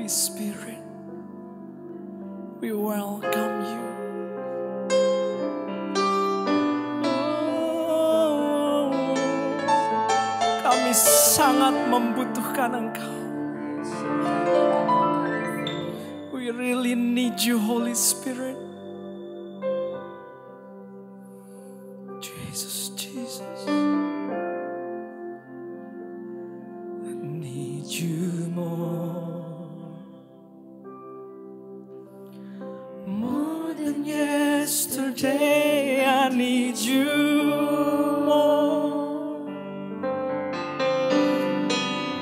Holy Spirit, we welcome you. Kami sangat membutuhkan Engkau. We really need you, Holy Spirit. Jesus, Jesus. I need you more than yesterday. I need you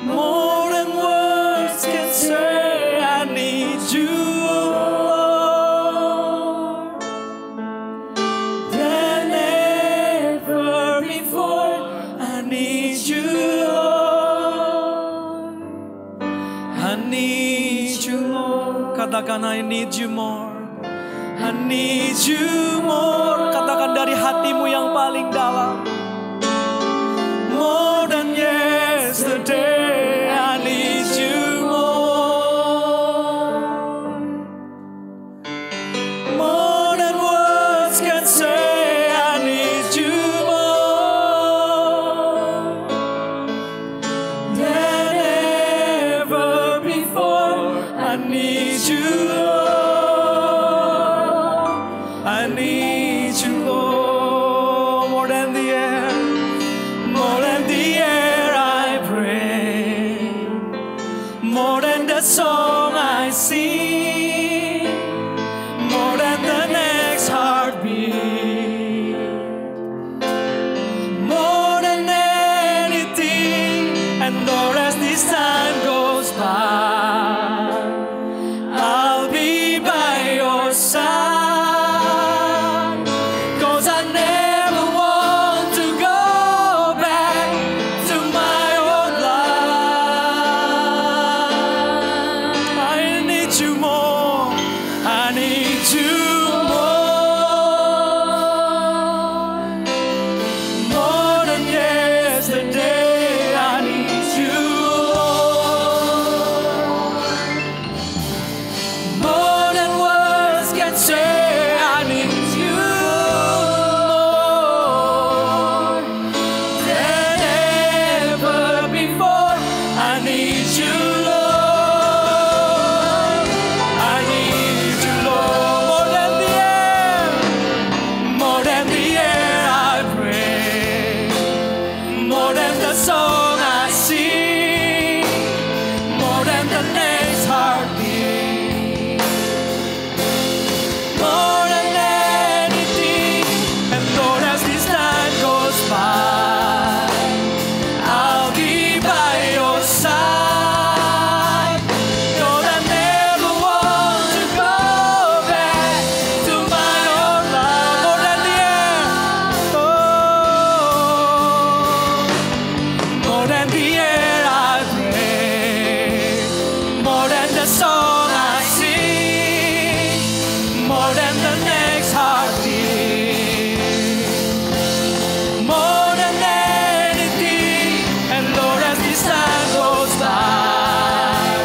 more than words can say. I need you more than ever before. I need you, Lord. I need you, Lord. Katakan I need you more. I need you more. Katakan dari hatimu yang paling dalam. More than yesterday, I need you more. More than words can say, I need you more than ever before. I need you, Lord. I need you, Lord, more than the air. More than the air I breathe, more than the song I sing, more than the next heartbeat, more than anything. And Lord, as this time goes by, I'll be by your side, 'cause I never want to go back to my old life. I need you more. I need you more than yesterday. I need you more than words can say. I need you more than ever before. I need you, Lord. I need you, Lord, more than the air, more than the air I breathe, more than the song I sing, more than the next heartbeat, more than anything. And Lord, as this time goes by, I'll be by your side, 'cause I never want to go back to my old life. More than the air, more than the air I breathe, more than the song I sing, more than the next heartbeat, more than anything. And Lord, as this time goes by,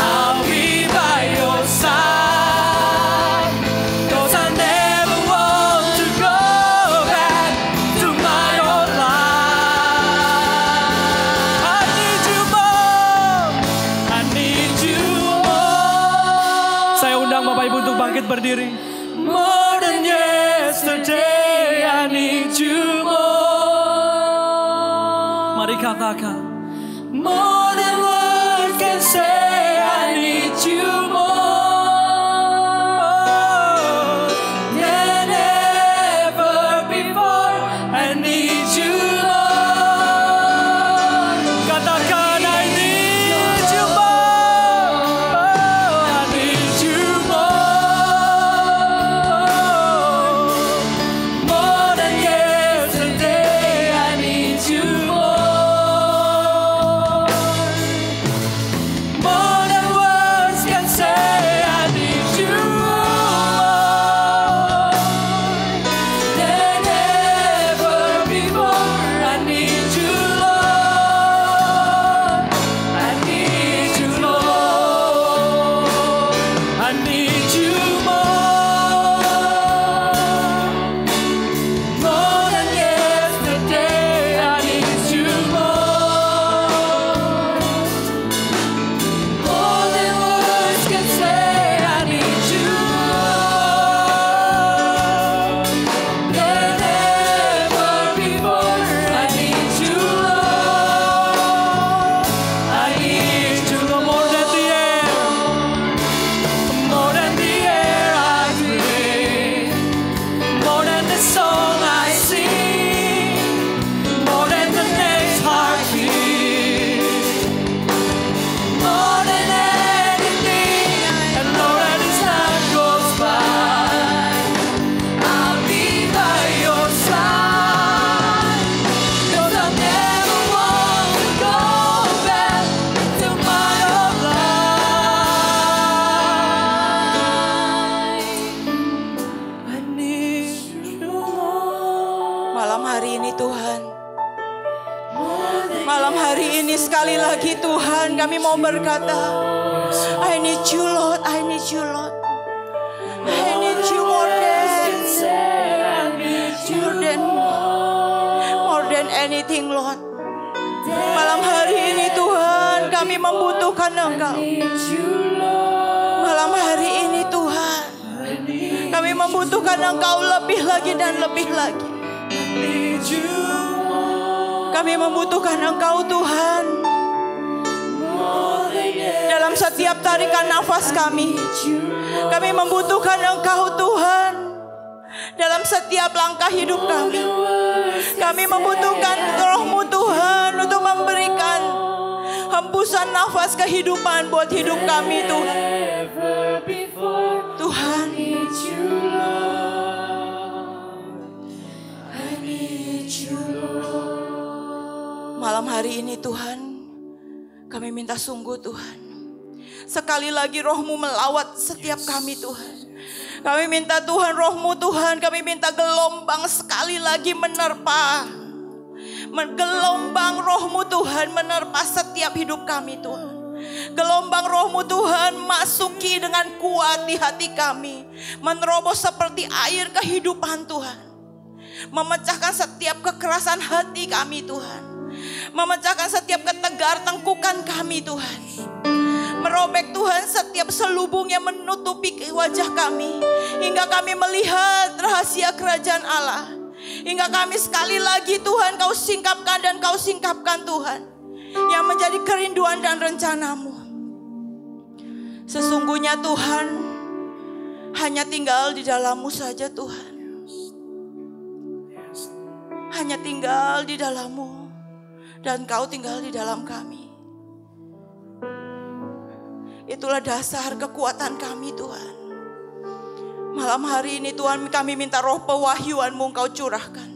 I'll be by your side, 'cause I never want to go back to my old life. I need you more. I need you more. Saya undang Bapak Ibu untuk bangkit berdiri. More than yesterday, I need you more. Mari katakan. More than words can say, I need you more than ever before. I need you, Lord. Katakan, I need you more. I need you more than yesterday. I need you more than words can say. Tuhan. Malam hari ini sekali lagi Tuhan kami mau berkata, I need you Lord, I need you Lord. I need you more than anything Lord. Malam hari ini Tuhan kami membutuhkan Engkau. Malam hari ini Tuhan kami membutuhkan Engkau lebih lagi dan lebih lagi. Kami membutuhkan Engkau Tuhan. Dalam setiap tarikan nafas kami membutuhkan Engkau Tuhan. Dalam setiap langkah hidup kami membutuhkan Roh-Mu Tuhan untuk memberikan hembusan nafas kehidupan buat hidup kami Tuhan. Tuhan, malam hari ini Tuhan, kami minta sungguh Tuhan, sekali lagi Roh-Mu melawat setiap kami Tuhan. Kami minta Tuhan Roh-Mu Tuhan, kami minta gelombang sekali lagi menerpa. Gelombang Roh-Mu Tuhan menerpa setiap hidup kami Tuhan. Gelombang Roh-Mu Tuhan masuki dengan kuat di hati kami. Menerobos seperti air kehidupan Tuhan. Memecahkan setiap kekerasan hati kami Tuhan. Memecahkan setiap ketegar tengkukan kami Tuhan. Merobek Tuhan setiap selubung yang menutupi wajah kami. Hingga kami melihat rahasia kerajaan Allah. Hingga kami sekali lagi Tuhan Kau singkapkan dan Kau singkapkan Tuhan. Yang menjadi kerinduan dan rencana-Mu. Sesungguhnya Tuhan hanya tinggal di dalam-Mu saja Tuhan. Hanya tinggal di dalam-Mu. Dan Kau tinggal di dalam kami. Itulah dasar kekuatan kami Tuhan. Malam hari ini Tuhan kami minta roh pewahyuan-Mu Engkau curahkan.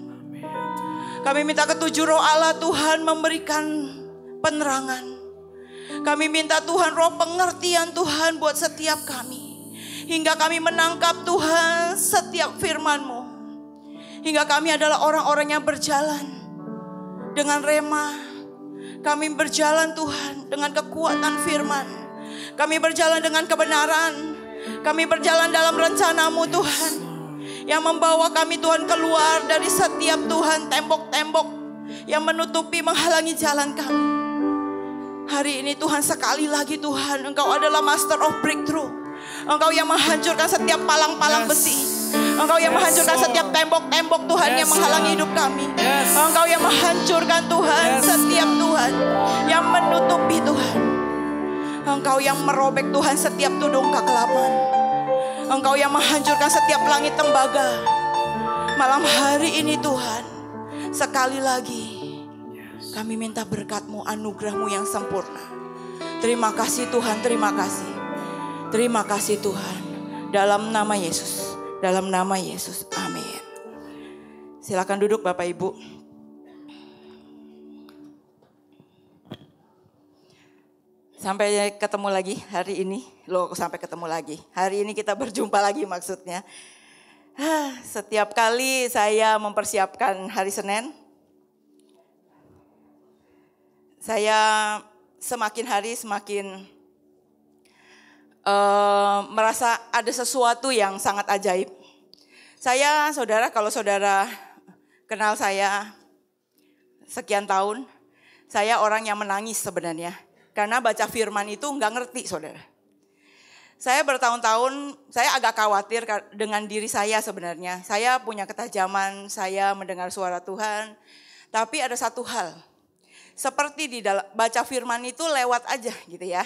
Kami minta ketujuh roh Allah Tuhan memberikan penerangan. Kami minta Tuhan roh pengertian Tuhan buat setiap kami. Hingga kami menangkap Tuhan setiap firman-Mu. Hingga kami adalah orang-orang yang berjalan dengan rema. Kami berjalan Tuhan dengan kekuatan firman. Kami berjalan dengan kebenaran. Kami berjalan dalam rencana-Mu Tuhan. Yang membawa kami Tuhan keluar dari setiap Tuhan tembok-tembok yang menutupi menghalangi jalan kami. Hari ini Tuhan sekali lagi Tuhan Engkau adalah master of breakthrough. Engkau yang menghancurkan setiap palang-palang besi. Engkau yang menghancurkan setiap tembok-tembok Tuhan yang menghalangi hidup kami. Engkau yang menghancurkan Tuhan setiap Tuhan yang menutupi Tuhan. Engkau yang merobek Tuhan setiap tudung kegelapan. Engkau yang menghancurkan setiap langit tembaga. Malam hari ini Tuhan, sekali lagi kami minta berkat-Mu, anugerah-Mu yang sempurna. Terima kasih Tuhan, terima kasih. Terima kasih Tuhan. Dalam nama Yesus, dalam nama Yesus, amin. Silakan duduk Bapak Ibu. Sampai ketemu lagi hari ini. Sampai ketemu lagi. Hari ini kita berjumpa lagi maksudnya. Setiap kali saya mempersiapkan hari Senin, saya semakin hari semakin merasa ada sesuatu yang sangat ajaib. Saya, saudara, kalau saudara kenal saya sekian tahun, saya orang yang menangis sebenarnya. Karena baca firman itu nggak ngerti, saudara. Saya bertahun-tahun, saya agak khawatir dengan diri saya sebenarnya. Saya punya ketajaman, saya mendengar suara Tuhan. Tapi ada satu hal, seperti di dalam baca firman itu lewat aja gitu ya.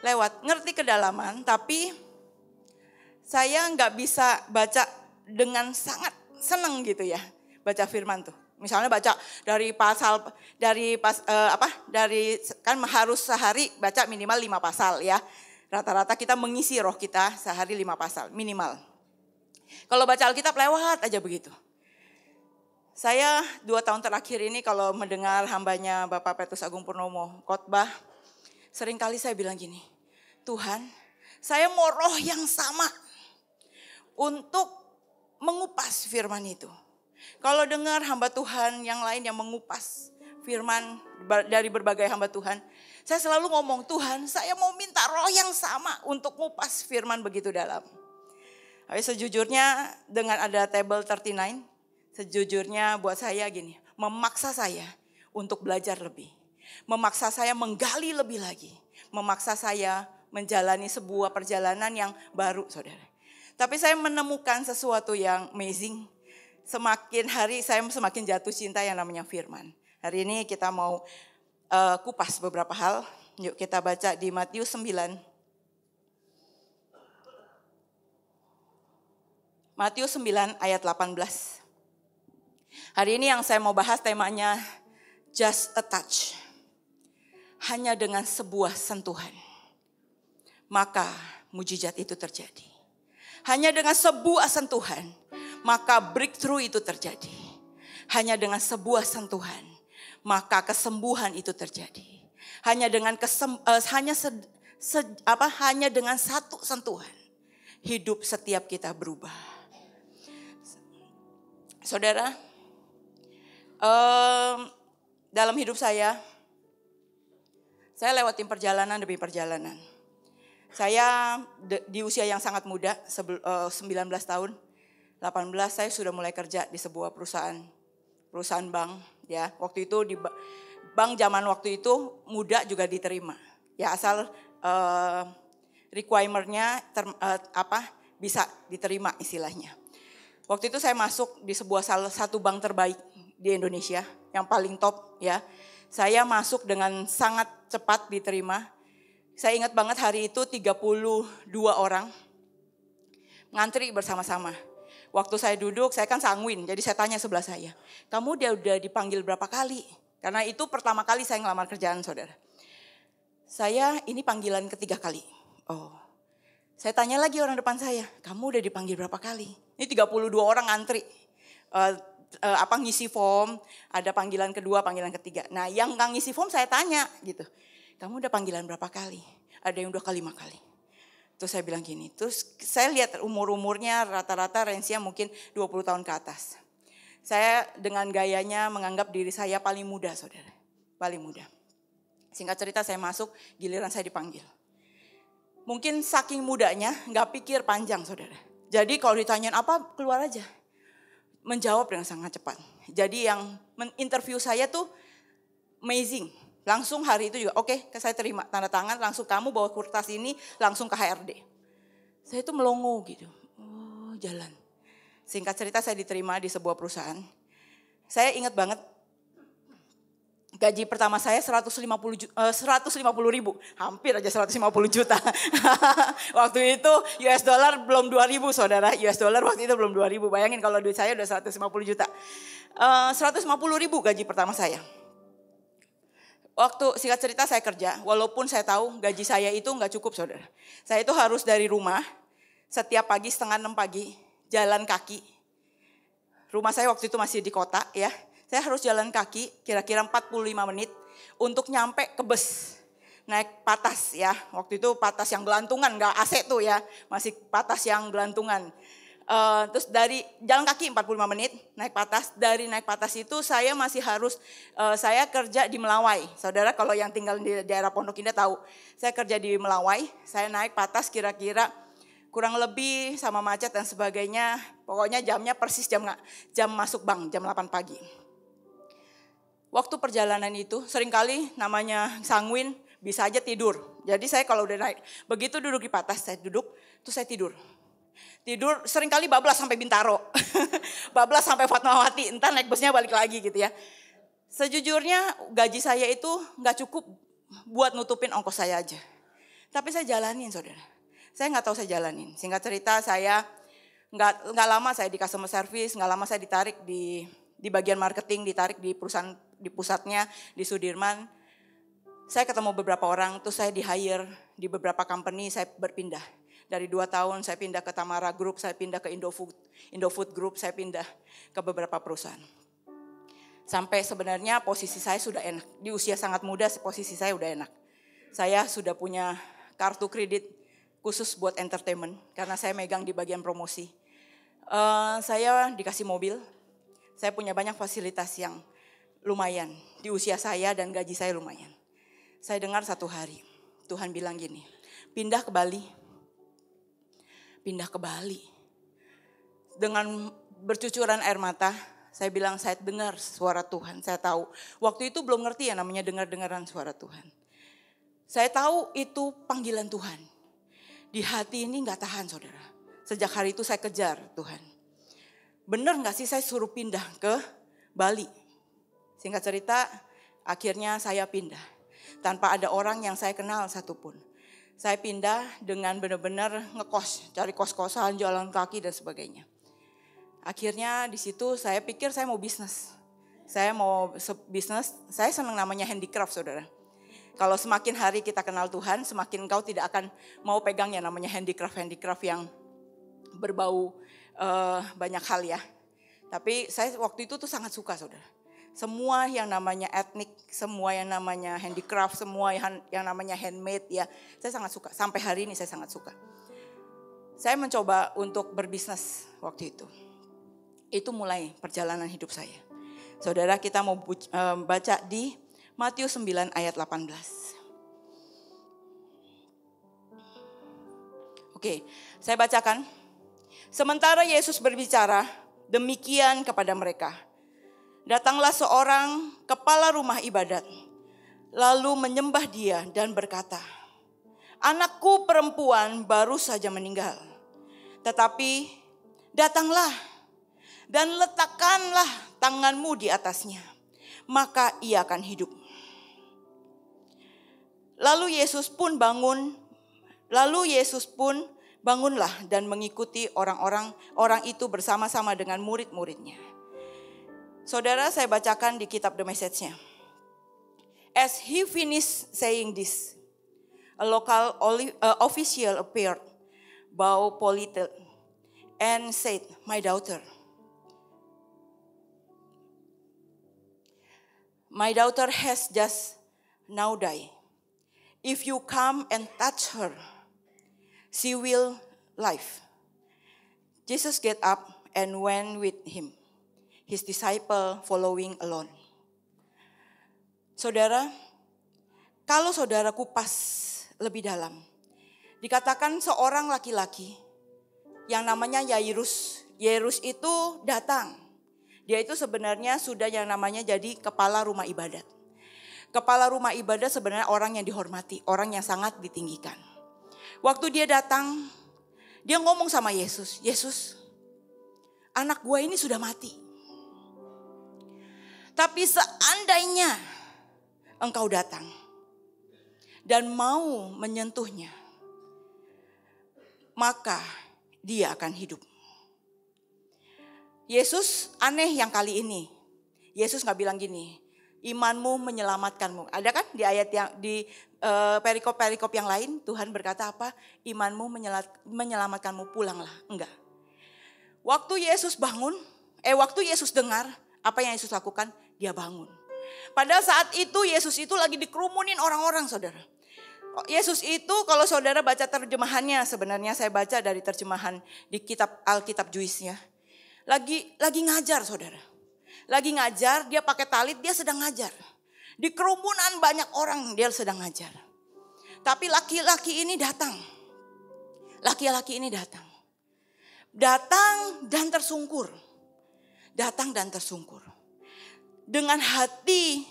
Lewat, ngerti kedalaman, tapi saya nggak bisa baca dengan sangat seneng gitu ya. Baca firman tuh. Misalnya baca dari pasal, dari kan harus sehari baca minimal 5 pasal ya. Rata-rata kita mengisi roh kita sehari 5 pasal minimal. Kalau baca Alkitab lewat aja begitu. Saya 2 tahun terakhir ini kalau mendengar hambanya Bapak Petrus Agung Purnomo khotbah, seringkali saya bilang gini, Tuhan, saya mau roh yang sama untuk mengupas firman itu. Kalau dengar hamba Tuhan yang lain yang mengupas firman dari berbagai hamba Tuhan, saya selalu ngomong, Tuhan saya mau minta roh yang sama untuk ngupas firman begitu dalam. Tapi sejujurnya dengan ada table 39, sejujurnya buat saya gini, memaksa saya untuk belajar lebih. Memaksa saya menggali lebih lagi. Memaksa saya menjalani sebuah perjalanan yang baru, saudara. Tapi saya menemukan sesuatu yang amazing. Semakin hari saya semakin jatuh cinta yang namanya firman. Hari ini kita mau kupas beberapa hal. Yuk kita baca di Matius 9. Matius 9 ayat 18. Hari ini yang saya mau bahas temanya just a touch. Hanya dengan sebuah sentuhan, maka mujizat itu terjadi. Hanya dengan sebuah sentuhan, maka breakthrough itu terjadi. Hanya dengan sebuah sentuhan, maka kesembuhan itu terjadi. Hanya dengan hanya dengan satu sentuhan, hidup setiap kita berubah. Saudara, dalam hidup saya lewatin perjalanan demi perjalanan. Saya di usia yang sangat muda, 19 tahun, 18 saya sudah mulai kerja di sebuah perusahaan bank. Ya, waktu itu di bank zaman waktu itu muda juga diterima. Ya asal requirement-nya bisa diterima istilahnya. Waktu itu saya masuk di salah satu bank terbaik di Indonesia, yang paling top ya. Saya masuk dengan sangat cepat diterima. Saya ingat banget hari itu 32 orang ngantri bersama-sama. Waktu saya duduk, saya kan sanguin, jadi saya tanya sebelah saya, kamu udah dipanggil berapa kali? Karena itu pertama kali saya ngelamar kerjaan, saudara. Saya ini panggilan ketiga kali. Oh, saya tanya lagi orang depan saya, kamu udah dipanggil berapa kali? Ini 32 orang ngantri. Ngisi form, ada panggilan kedua, panggilan ketiga. Nah yang gak ngisi form saya tanya gitu, kamu udah panggilan berapa kali? Ada yang udah ke 5 kali. Terus saya bilang gini, terus saya lihat umurnya rata-rata range-nya mungkin 20 tahun ke atas. Saya dengan gayanya menganggap diri saya paling muda, saudara. Paling muda. Singkat cerita saya masuk, giliran saya dipanggil. Mungkin saking mudanya gak pikir panjang, saudara. Jadi kalau ditanyain apa, keluar aja. Menjawab dengan sangat cepat. Jadi yang interview saya tuh amazing. Langsung hari itu juga, oke, saya terima tanda tangan, langsung kamu bawa kertas ini langsung ke HRD. Saya tuh melongo gitu. Oh, jalan. Singkat cerita saya diterima di sebuah perusahaan. Saya ingat banget gaji pertama saya 150 ribu, hampir aja 150 juta. Waktu itu US dollar belum 2.000, saudara. US dollar waktu itu belum 2.000. Bayangin kalau duit saya udah 150 juta. 150 ribu gaji pertama saya. Waktu singkat cerita saya kerja, walaupun saya tahu gaji saya itu nggak cukup, saudara. Saya itu harus dari rumah setiap pagi 5:30 pagi jalan kaki. Rumah saya waktu itu masih di kota ya. Saya harus jalan kaki kira-kira 45 menit untuk nyampe ke bus. Naik patas ya, waktu itu patas yang gelantungan, gak AC tuh ya, masih patas yang gelantungan. Terus dari jalan kaki 45 menit, naik patas. Dari naik patas itu saya masih harus, saya kerja di Melawai. Saudara kalau yang tinggal di daerah Pondok Indah tahu, saya kerja di Melawai, saya naik patas kira-kira kurang lebih sama macet dan sebagainya. Pokoknya jamnya persis jam masuk bank, jam 8 pagi. Waktu perjalanan itu seringkali namanya sanguin bisa aja tidur. Jadi saya kalau udah naik, begitu duduk di patas saya duduk, terus saya tidur. Tidur seringkali bablas sampai Bintaro. Bablas sampai Fatmawati, entar naik busnya balik lagi gitu ya. Sejujurnya gaji saya itu gak cukup buat nutupin ongkos saya aja. Tapi saya jalanin, saudara. Saya gak tahu saya jalanin. Singkat cerita saya gak lama saya di customer service, gak lama saya ditarik di bagian marketing, ditarik di perusahaan di pusatnya di Sudirman. Saya ketemu beberapa orang, terus saya di hire di beberapa company, saya berpindah. Dari 2 tahun saya pindah ke Tamara Group, saya pindah ke Indofood Group, saya pindah ke beberapa perusahaan. Sampai sebenarnya posisi saya sudah enak. Di usia sangat muda posisi saya udah enak. Saya sudah punya kartu kredit khusus buat entertainment karena saya megang di bagian promosi. Saya dikasih mobil. Saya punya banyak fasilitas yang lumayan. Di usia saya dan gaji saya lumayan. Saya dengar satu hari, Tuhan bilang gini, pindah ke Bali. Pindah ke Bali. Dengan bercucuran air mata, saya bilang saya dengar suara Tuhan. Saya tahu, waktu itu belum ngerti ya namanya dengar-dengaran suara Tuhan. Saya tahu itu panggilan Tuhan. Di hati ini gak tahan saudara. Sejak hari itu saya kejar Tuhan. Bener gak sih saya suruh pindah ke Bali? Singkat cerita, akhirnya saya pindah. Tanpa ada orang yang saya kenal satupun. Saya pindah dengan benar-benar ngekos, cari kos-kosan, jalan kaki dan sebagainya. Akhirnya di situ saya pikir saya mau bisnis. Saya mau bisnis, saya senang namanya handicraft saudara. Kalau semakin hari kita kenal Tuhan, semakin engkau tidak akan mau pegang yang namanya handicraft yang berbau banyak hal ya. Tapi saya waktu itu tuh sangat suka saudara. Semua yang namanya etnik, semua yang namanya handicraft, semua yang namanya handmade ya. Saya sangat suka, sampai hari ini saya sangat suka. Saya mencoba untuk berbisnis waktu itu. Itu mulai perjalanan hidup saya. Saudara, kita mau baca di Matius 9 ayat 18. Oke, saya bacakan. Sementara Yesus berbicara demikian kepada mereka, datanglah seorang kepala rumah ibadat, lalu menyembah dia dan berkata, anakku perempuan baru saja meninggal, tetapi datanglah dan letakkanlah tanganmu di atasnya, maka ia akan hidup. Lalu Yesus pun bangunlah dan mengikuti orang itu bersama-sama dengan murid-muridnya. Saudara, saya bacakan di kitab The Message-nya. As he finished saying this, a local official appeared, bowed politely, and said, my daughter has just now died. If you come and touch her, she will live. Jesus get up and went with him, his disciple following alone. Saudara, kalau saudara kupas lebih dalam, dikatakan seorang laki-laki yang namanya Yairus. Yairus itu datang. Dia itu sebenarnya sudah yang namanya jadi kepala rumah ibadat. Kepala rumah ibadat sebenarnya orang yang dihormati, orang yang sangat ditinggikan. Waktu dia datang, dia ngomong sama Yesus, Yesus, anak gua ini sudah mati. Tapi seandainya engkau datang dan mau menyentuhnya, maka dia akan hidup. Yesus aneh yang kali ini. Yesus gak bilang gini, imanmu menyelamatkanmu. Ada kan di ayat yang di perikop-perikop yang lain Tuhan berkata apa? Imanmu menyelamatkanmu, pulanglah. Enggak. Waktu Yesus dengar, apa yang Yesus lakukan? Dia bangun. Pada saat itu Yesus itu lagi dikerumunin orang-orang saudara. Yesus itu kalau saudara baca terjemahannya, sebenarnya saya baca dari terjemahan di kitab Alkitab Jewish-nya. Lagi ngajar saudara. Lagi ngajar, dia pakai talit, dia sedang ngajar. Di kerumunan banyak orang dia sedang ngajar. Tapi laki-laki ini datang. Laki-laki ini datang. Datang dan tersungkur. Datang dan tersungkur. Dengan hati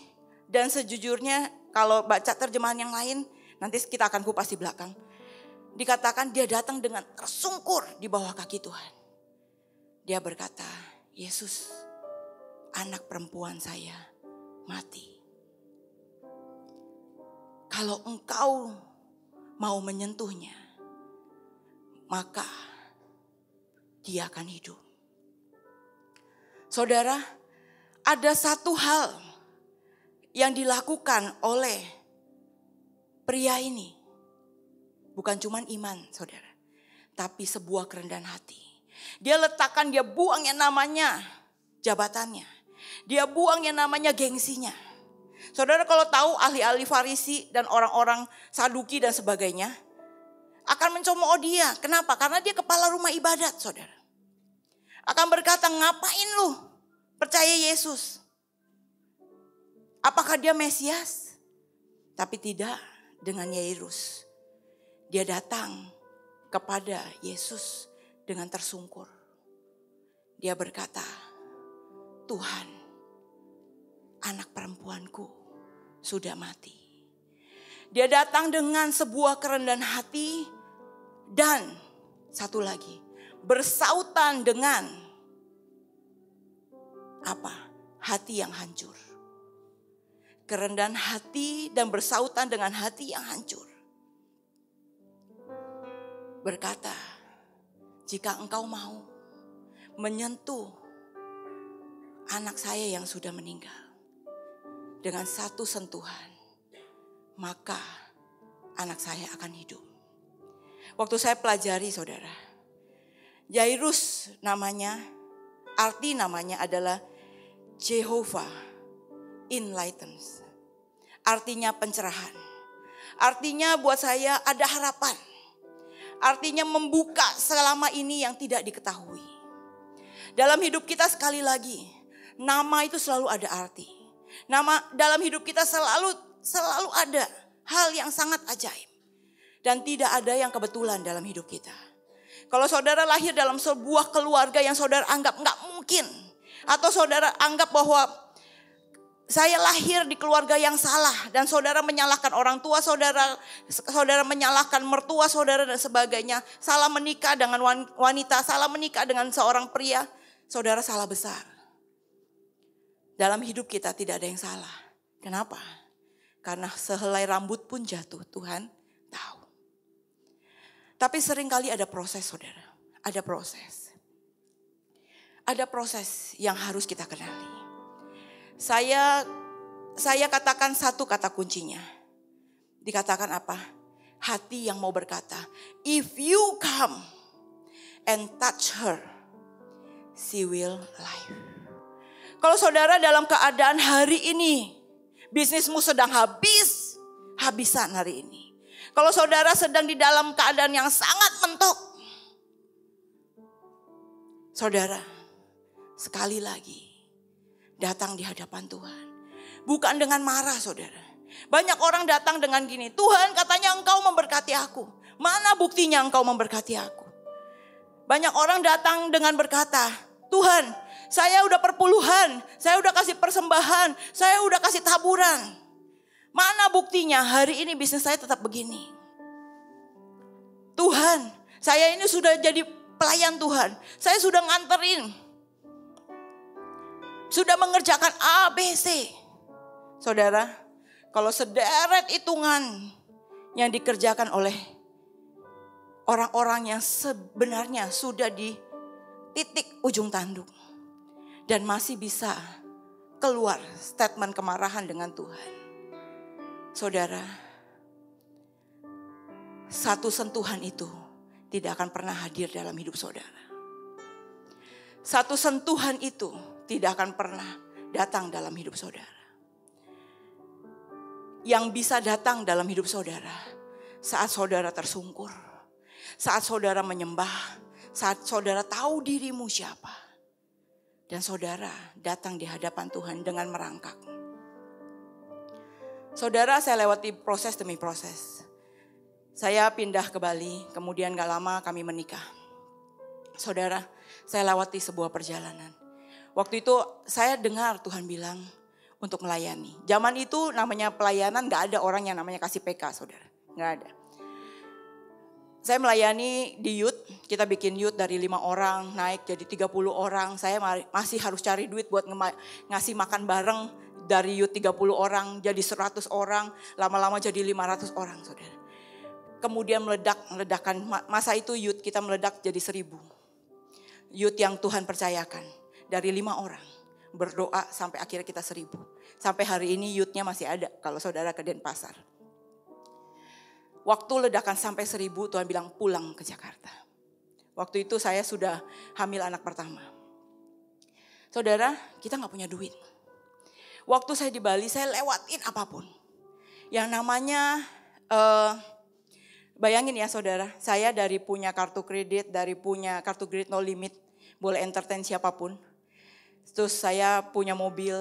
dan sejujurnya kalau baca terjemahan yang lain, nanti kita akan kupas di belakang. Dikatakan dia datang dengan tersungkur di bawah kaki Tuhan. Dia berkata, Yesus, anak perempuan saya mati. Kalau engkau mau menyentuhnya, maka dia akan hidup. Saudara, ada satu hal yang dilakukan oleh pria ini. Bukan cuma iman, saudara. Tapi sebuah kerendahan hati. Dia buang yang namanya jabatannya. Dia buang yang namanya gengsinya. Saudara kalau tahu ahli-ahli Farisi dan orang-orang Saduki dan sebagainya akan mencemooh dia. Kenapa? Karena dia kepala rumah ibadat, saudara. Akan berkata, ngapain lu percaya Yesus. Apakah dia Mesias? Tapi tidak dengan Yairus. Dia datang kepada Yesus dengan tersungkur. Dia berkata, Tuhan, anak perempuanku sudah mati. Dia datang dengan sebuah kerendahan hati dan satu lagi, bersautan dengan apa? Hati yang hancur. Kerendahan hati dan bersautan dengan hati yang hancur. Berkata, jika engkau mau menyentuh anak saya yang sudah meninggal dengan satu sentuhan, maka anak saya akan hidup. Waktu saya pelajari saudara, Yairus namanya, arti namanya adalah Jehovah enlightens. Artinya pencerahan. Artinya buat saya ada harapan. Artinya membuka selama ini yang tidak diketahui. Dalam hidup kita sekali lagi, nama itu selalu ada arti. Nama dalam hidup kita selalu ada hal yang sangat ajaib. Dan tidak ada yang kebetulan dalam hidup kita. Kalau saudara lahir dalam sebuah keluarga yang saudara anggap nggak mungkin. Atau saudara anggap bahwa saya lahir di keluarga yang salah. Dan saudara menyalahkan orang tua saudara menyalahkan mertua saudara dan sebagainya. Salah menikah dengan wanita, salah menikah dengan seorang pria. Saudara salah besar. Dalam hidup kita tidak ada yang salah. Kenapa? Karena sehelai rambut pun jatuh, Tuhan tahu. Tapi seringkali ada proses saudara. Ada proses. Ada proses yang harus kita kenali. Saya katakan satu kata kuncinya. Dikatakan apa? Hati yang mau berkata, if you come and touch her, she will live. Kalau saudara dalam keadaan hari ini, bisnismu sedang habisan hari ini. Kalau saudara sedang di dalam keadaan yang sangat mentok. Saudara, sekali lagi datang di hadapan Tuhan. Bukan dengan marah saudara. Banyak orang datang dengan gini, Tuhan katanya engkau memberkati aku. Mana buktinya engkau memberkati aku? Banyak orang datang dengan berkata, Tuhan saya udah perpuluhan, saya udah kasih persembahan, saya udah kasih taburan. Mana buktinya hari ini bisnis saya tetap begini? Tuhan, saya ini sudah jadi pelayan Tuhan. Saya sudah nganterin. Sudah mengerjakan A, B, C. Saudara, kalau sederet hitungan yang dikerjakan oleh orang-orang yang sebenarnya sudah di titik ujung tanduk. Dan masih bisa keluar statement kemarahan dengan Tuhan. Saudara, satu sentuhan itu tidak akan pernah hadir dalam hidup saudara. Satu sentuhan itu tidak akan pernah datang dalam hidup saudara. Yang bisa datang dalam hidup saudara saat saudara tersungkur, saat saudara menyembah, saat saudara tahu dirimu siapa. Dan saudara datang di hadapan Tuhan dengan merangkak. Saudara, saya lewati proses demi proses. Saya pindah ke Bali, kemudian gak lama kami menikah. Saudara, saya lewati sebuah perjalanan. Waktu itu saya dengar Tuhan bilang untuk melayani. Zaman itu namanya pelayanan gak ada orang yang namanya kasih PK saudara. Gak ada. Saya melayani di youth, kita bikin youth dari 5 orang naik jadi 30 orang. Saya masih harus cari duit buat ngasih makan bareng. Dari youth 30 orang jadi 100 orang, lama-lama jadi 500 orang saudara. Kemudian meledakan masa itu youth kita meledak jadi 1000. Youth yang Tuhan percayakan dari 5 orang berdoa sampai akhirnya kita 1000. Sampai hari ini youthnya masih ada kalau saudara ke Denpasar. Waktu ledakan sampai 1000 Tuhan bilang pulang ke Jakarta. Waktu itu saya sudah hamil anak pertama. Saudara, kita gak punya duit. Waktu saya di Bali saya lewatin apapun. Yang namanya, bayangin ya saudara, saya dari punya kartu kredit, dari punya kartu kredit no limit, boleh entertain siapapun. Terus saya punya mobil,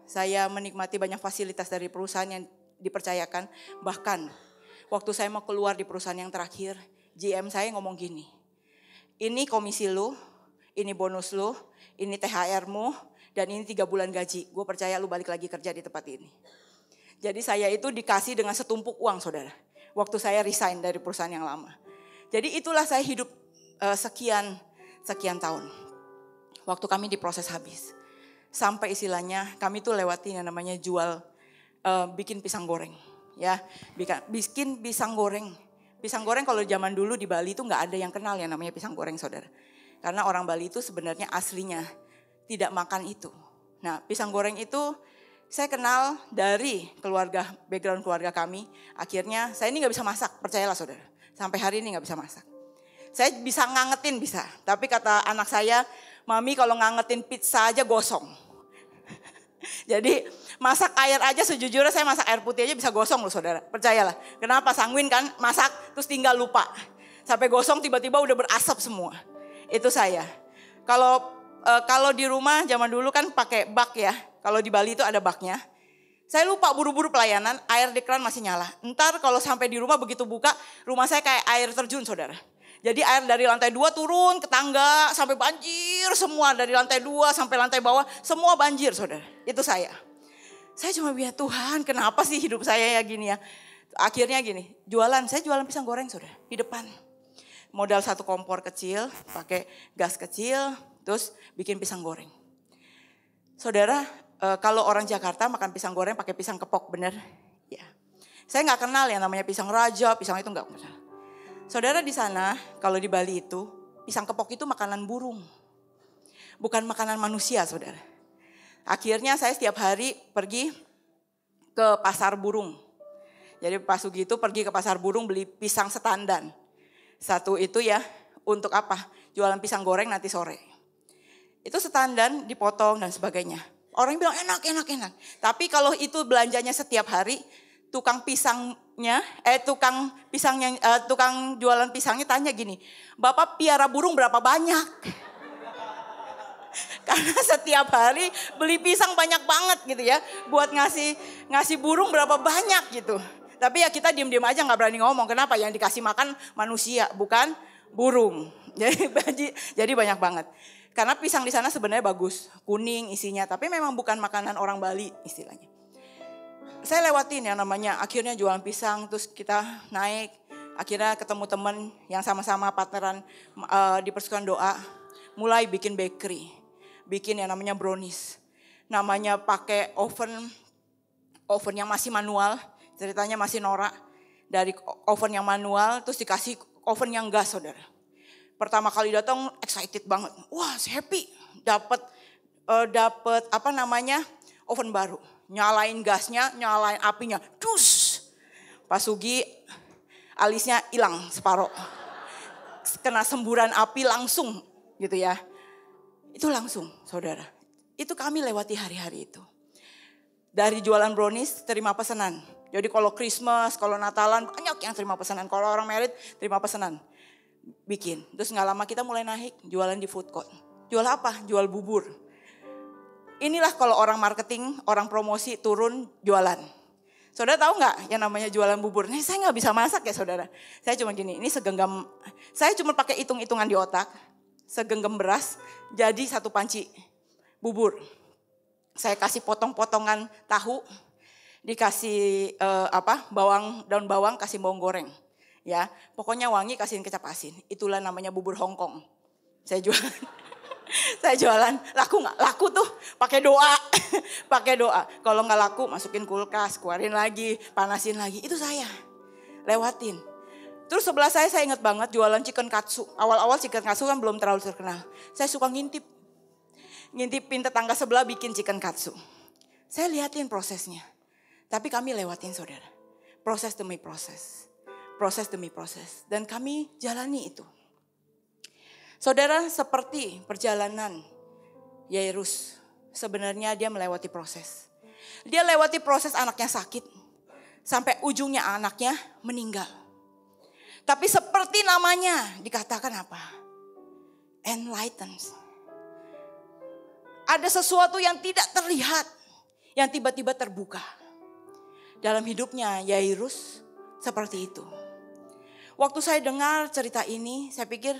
saya menikmati banyak fasilitas dari perusahaan yang dipercayakan. Bahkan waktu saya mau keluar di perusahaan yang terakhir, GM saya ngomong gini, ini komisi lu, ini bonus lu, ini THR-mu, dan ini 3 bulan gaji. Gue percaya lu balik lagi kerja di tempat ini. Jadi saya itu dikasih dengan setumpuk uang, saudara. Waktu saya resign dari perusahaan yang lama. Jadi itulah saya hidup sekian tahun. Waktu kami diproses habis. Sampai istilahnya kami tuh lewatin yang namanya jual, bikin pisang goreng. Ya, bikin pisang goreng. Pisang goreng kalau zaman dulu di Bali itu gak ada yang kenal yang namanya pisang goreng, saudara. Karena orang Bali itu sebenarnya aslinya tidak makan itu. Nah, pisang goreng itu saya kenal dari background keluarga kami. Akhirnya saya ini gak bisa masak, percayalah saudara. Sampai hari ini gak bisa masak. Saya bisa ngangetin bisa, tapi kata anak saya, Mami kalau ngangetin pizza aja gosong. Jadi masak air aja sejujurnya saya masak air putih aja bisa gosong loh saudara. Percayalah. Kenapa? Sanguin kan masak terus tinggal lupa. Sampai gosong tiba-tiba udah berasap semua. Itu saya. Kalau di rumah zaman dulu kan pakai bak ya. Kalau di Bali itu ada baknya. Saya lupa buru-buru pelayanan, air di keran masih nyala. Ntar kalau sampai di rumah begitu buka, rumah saya kayak air terjun saudara. Jadi air dari lantai 2 turun ke tangga sampai banjir semua. Dari lantai 2 sampai lantai bawah semua banjir saudara. Itu saya. Saya cuma bilang Tuhan kenapa sih hidup saya ya gini ya. Akhirnya gini, saya jualan pisang goreng saudara di depan. Modal 1 kompor kecil, pakai gas kecil, terus bikin pisang goreng. Saudara, kalau orang Jakarta makan pisang goreng pakai pisang kepok bener? Ya. Saya nggak kenal yang namanya pisang raja, pisang itu nggak kenal. Saudara di sana, kalau di Bali itu, pisang kepok itu makanan burung. Bukan makanan manusia, saudara. Akhirnya saya setiap hari pergi ke pasar burung. Jadi Pak Sugi itu pergi ke pasar burung beli pisang setandan. Satu itu ya, untuk apa? Jualan pisang goreng nanti sore. Itu setandan, dipotong dan sebagainya. Orang bilang enak. Tapi kalau itu belanjanya setiap hari, tukang jualan pisangnya tanya gini, Bapak piara burung berapa banyak? Karena setiap hari beli pisang banyak banget gitu ya, buat ngasih burung berapa banyak gitu. Tapi ya kita diem-diem aja nggak berani ngomong. Kenapa? Yang dikasih makan manusia bukan burung. Jadi banyak banget. Karena pisang di sana sebenarnya bagus, kuning isinya, tapi memang bukan makanan orang Bali istilahnya. Saya lewatin yang namanya akhirnya jualan pisang, terus kita naik, akhirnya ketemu teman yang sama-sama partneran di Persekutuan Doa, mulai bikin bakery, bikin yang namanya brownies, namanya pakai oven yang masih manual, ceritanya masih norak, dari oven yang manual terus dikasih oven yang gas saudara. Pertama kali datang excited banget, wah happy, dapat oven baru. Nyalain gasnya, nyalain apinya, dus. Pak Sugi alisnya hilang separoh. Kena semburan api langsung gitu ya. Itu langsung saudara. Itu kami lewati hari-hari itu. Dari jualan brownies terima pesanan. Jadi kalau Christmas, kalau Natalan banyak yang terima pesanan. Kalau orang married terima pesanan. Bikin. Terus gak lama kita mulai naik jualan di food court. Jual apa? Jual bubur. Inilah kalau orang marketing, orang promosi turun jualan. Saudara tahu nggak yang namanya jualan bubur? Nih saya nggak bisa masak ya saudara. Saya cuma gini, ini segenggam. Saya cuma pakai hitung-hitungan di otak. Segenggam beras jadi 1 panci bubur. Saya kasih potong-potongan tahu, dikasih daun bawang, kasih bawang goreng. Ya, pokoknya wangi, kasihin kecap asin. Itulah namanya bubur Hongkong. Saya jualan. Saya jualan, laku gak? Laku tuh pakai doa. Pakai doa. Kalau gak laku masukin kulkas, keluarin lagi, panasin lagi. Itu saya lewatin. Terus sebelah saya ingat banget jualan chicken katsu. Awal-awal chicken katsu kan belum terlalu terkenal. Saya suka ngintipin tetangga sebelah bikin chicken katsu. Saya liatin prosesnya. Tapi kami lewatin saudara. Proses demi proses. Proses demi proses. Dan kami jalani itu. Saudara, seperti perjalanan Yairus, sebenarnya dia melewati proses. Dia lewati proses anaknya sakit, sampai ujungnya anaknya meninggal. Tapi seperti namanya dikatakan apa? Enlightens. Ada sesuatu yang tidak terlihat, yang tiba-tiba terbuka. Dalam hidupnya Yairus seperti itu. Waktu saya dengar cerita ini, saya pikir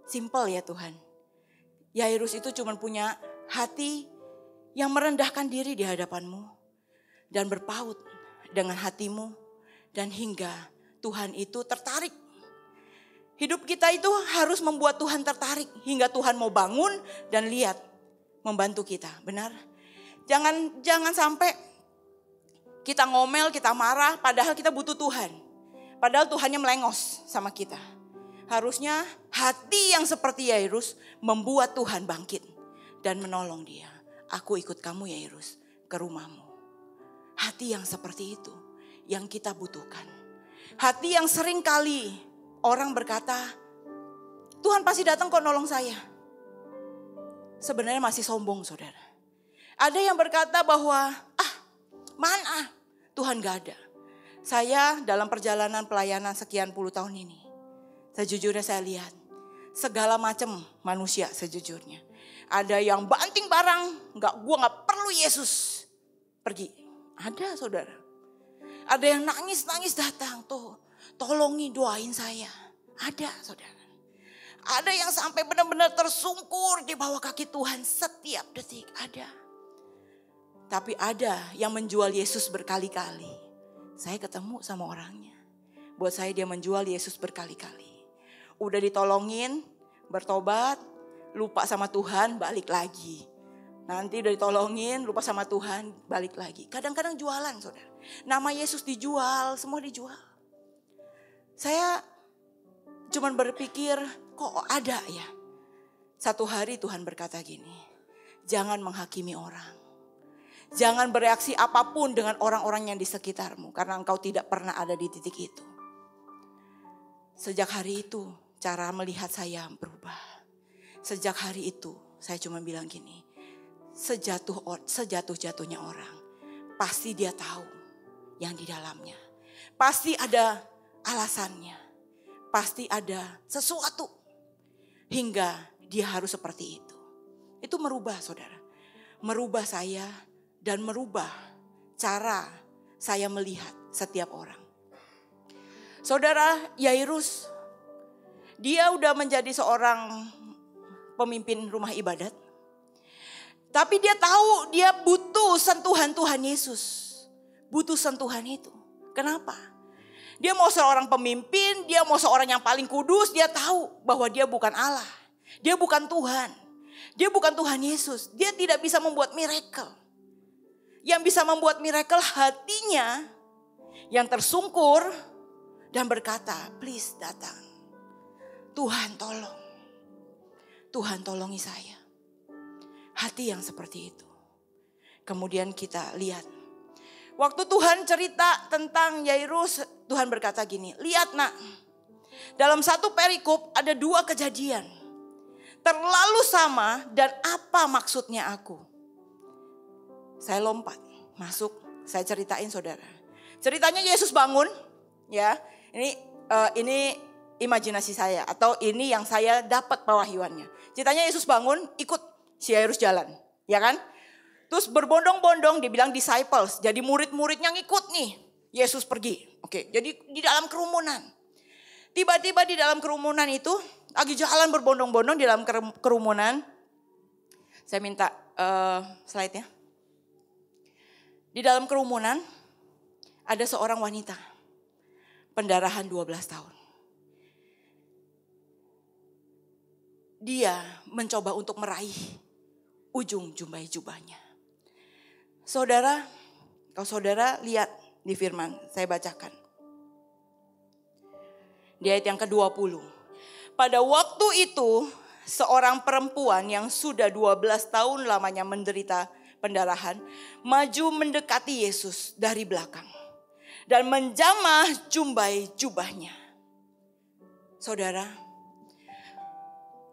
simple ya Tuhan. Yairus itu cuma punya hati yang merendahkan diri di hadapan-Mu dan berpaut dengan hati-Mu, dan hingga Tuhan itu tertarik. Hidup kita itu harus membuat Tuhan tertarik hingga Tuhan mau bangun dan lihat membantu kita, benar? Jangan sampai kita ngomel, kita marah padahal kita butuh Tuhan. Padahal Tuhannya melengos sama kita. Harusnya hati yang seperti Yairus membuat Tuhan bangkit dan menolong dia. Aku ikut kamu Yairus ke rumahmu. Hati yang seperti itu yang kita butuhkan. Hati yang sering kali orang berkata, Tuhan pasti datang kok nolong saya. Sebenarnya masih sombong saudara. Ada yang berkata bahwa mana Tuhan gak ada. Saya dalam perjalanan pelayanan sekian puluh tahun ini, sejujurnya saya lihat segala macam manusia sejujurnya. Ada yang banting barang, gua nggak perlu Yesus pergi. Ada saudara. Ada yang nangis datang tuh, tolongi doain saya. Ada saudara. Ada yang sampai benar-benar tersungkur di bawah kaki Tuhan setiap detik. Ada. Tapi ada yang menjual Yesus berkali-kali. Saya ketemu sama orangnya. Buat saya dia menjual Yesus berkali-kali. Udah ditolongin, bertobat, lupa sama Tuhan, balik lagi. Nanti udah ditolongin, lupa sama Tuhan, balik lagi. Kadang-kadang jualan saudara. Nama Yesus dijual, semua dijual. Saya cuman berpikir, kok ada ya? Satu hari Tuhan berkata gini, jangan menghakimi orang. Jangan bereaksi apapun dengan orang-orang yang di sekitarmu. Karena engkau tidak pernah ada di titik itu. Sejak hari itu cara melihat saya berubah. Sejak hari itu saya cuma bilang gini. Sejatuh-jatuhnya orang. Pasti dia tahu yang di dalamnya. Pasti ada alasannya. Pasti ada sesuatu. Hingga dia harus seperti itu. Itu merubah saudara. Merubah saya. Dan merubah cara saya melihat setiap orang. Saudara Yairus, dia udah menjadi seorang pemimpin rumah ibadat. Tapi dia tahu dia butuh sentuhan Tuhan Yesus. Butuh sentuhan itu. Kenapa? Dia mau seorang pemimpin, dia mau seorang yang paling kudus. Dia tahu bahwa dia bukan Allah. Dia bukan Tuhan. Dia bukan Tuhan Yesus. Dia tidak bisa membuat miracle. Yang bisa membuat miracle hatinya yang tersungkur dan berkata, please datang. Tuhan tolong. Tuhan tolongi saya. Hati yang seperti itu. Kemudian kita lihat. Waktu Tuhan cerita tentang Yairus, Tuhan berkata gini, lihat nak. Dalam satu perikop ada dua kejadian. Terlalu sama dan apa maksudnya aku? Saya lompat, masuk, saya ceritain saudara. Ceritanya Yesus bangun, ya. Ini imajinasi saya atau ini yang saya dapat pewahyuannya. Ceritanya Yesus bangun, ikut si Yairus jalan, ya kan? Terus berbondong-bondong dibilang disciples, jadi murid-muridnya ngikut nih. Yesus pergi. Oke, jadi di dalam kerumunan. Tiba-tiba di dalam kerumunan itu lagi jalan berbondong-bondong di dalam kerumunan. Saya minta slide-nya. Di dalam kerumunan ada seorang wanita pendarahan 12 tahun. Dia mencoba untuk meraih ujung jubahnya. Saudara, kalau saudara lihat di firman, saya bacakan. Di ayat yang ke-20. Pada waktu itu seorang perempuan yang sudah 12 tahun lamanya menderita pendarahan, maju mendekati Yesus dari belakang dan menjamah jubahnya. Saudara,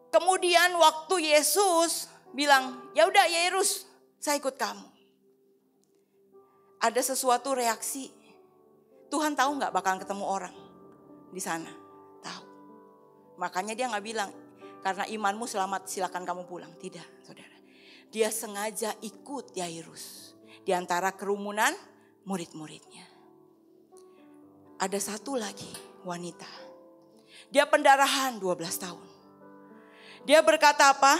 kemudian waktu Yesus bilang, ya udah Yairus, saya ikut kamu. Ada sesuatu reaksi. Tuhan tahu nggak bakalan ketemu orang di sana? Tahu. Makanya dia nggak bilang, karena imanmu selamat silakan kamu pulang. Tidak, saudara. dia sengaja ikut Yairus di antara kerumunan murid-muridnya. Ada satu lagi wanita. Dia pendarahan 12 tahun. Dia berkata apa?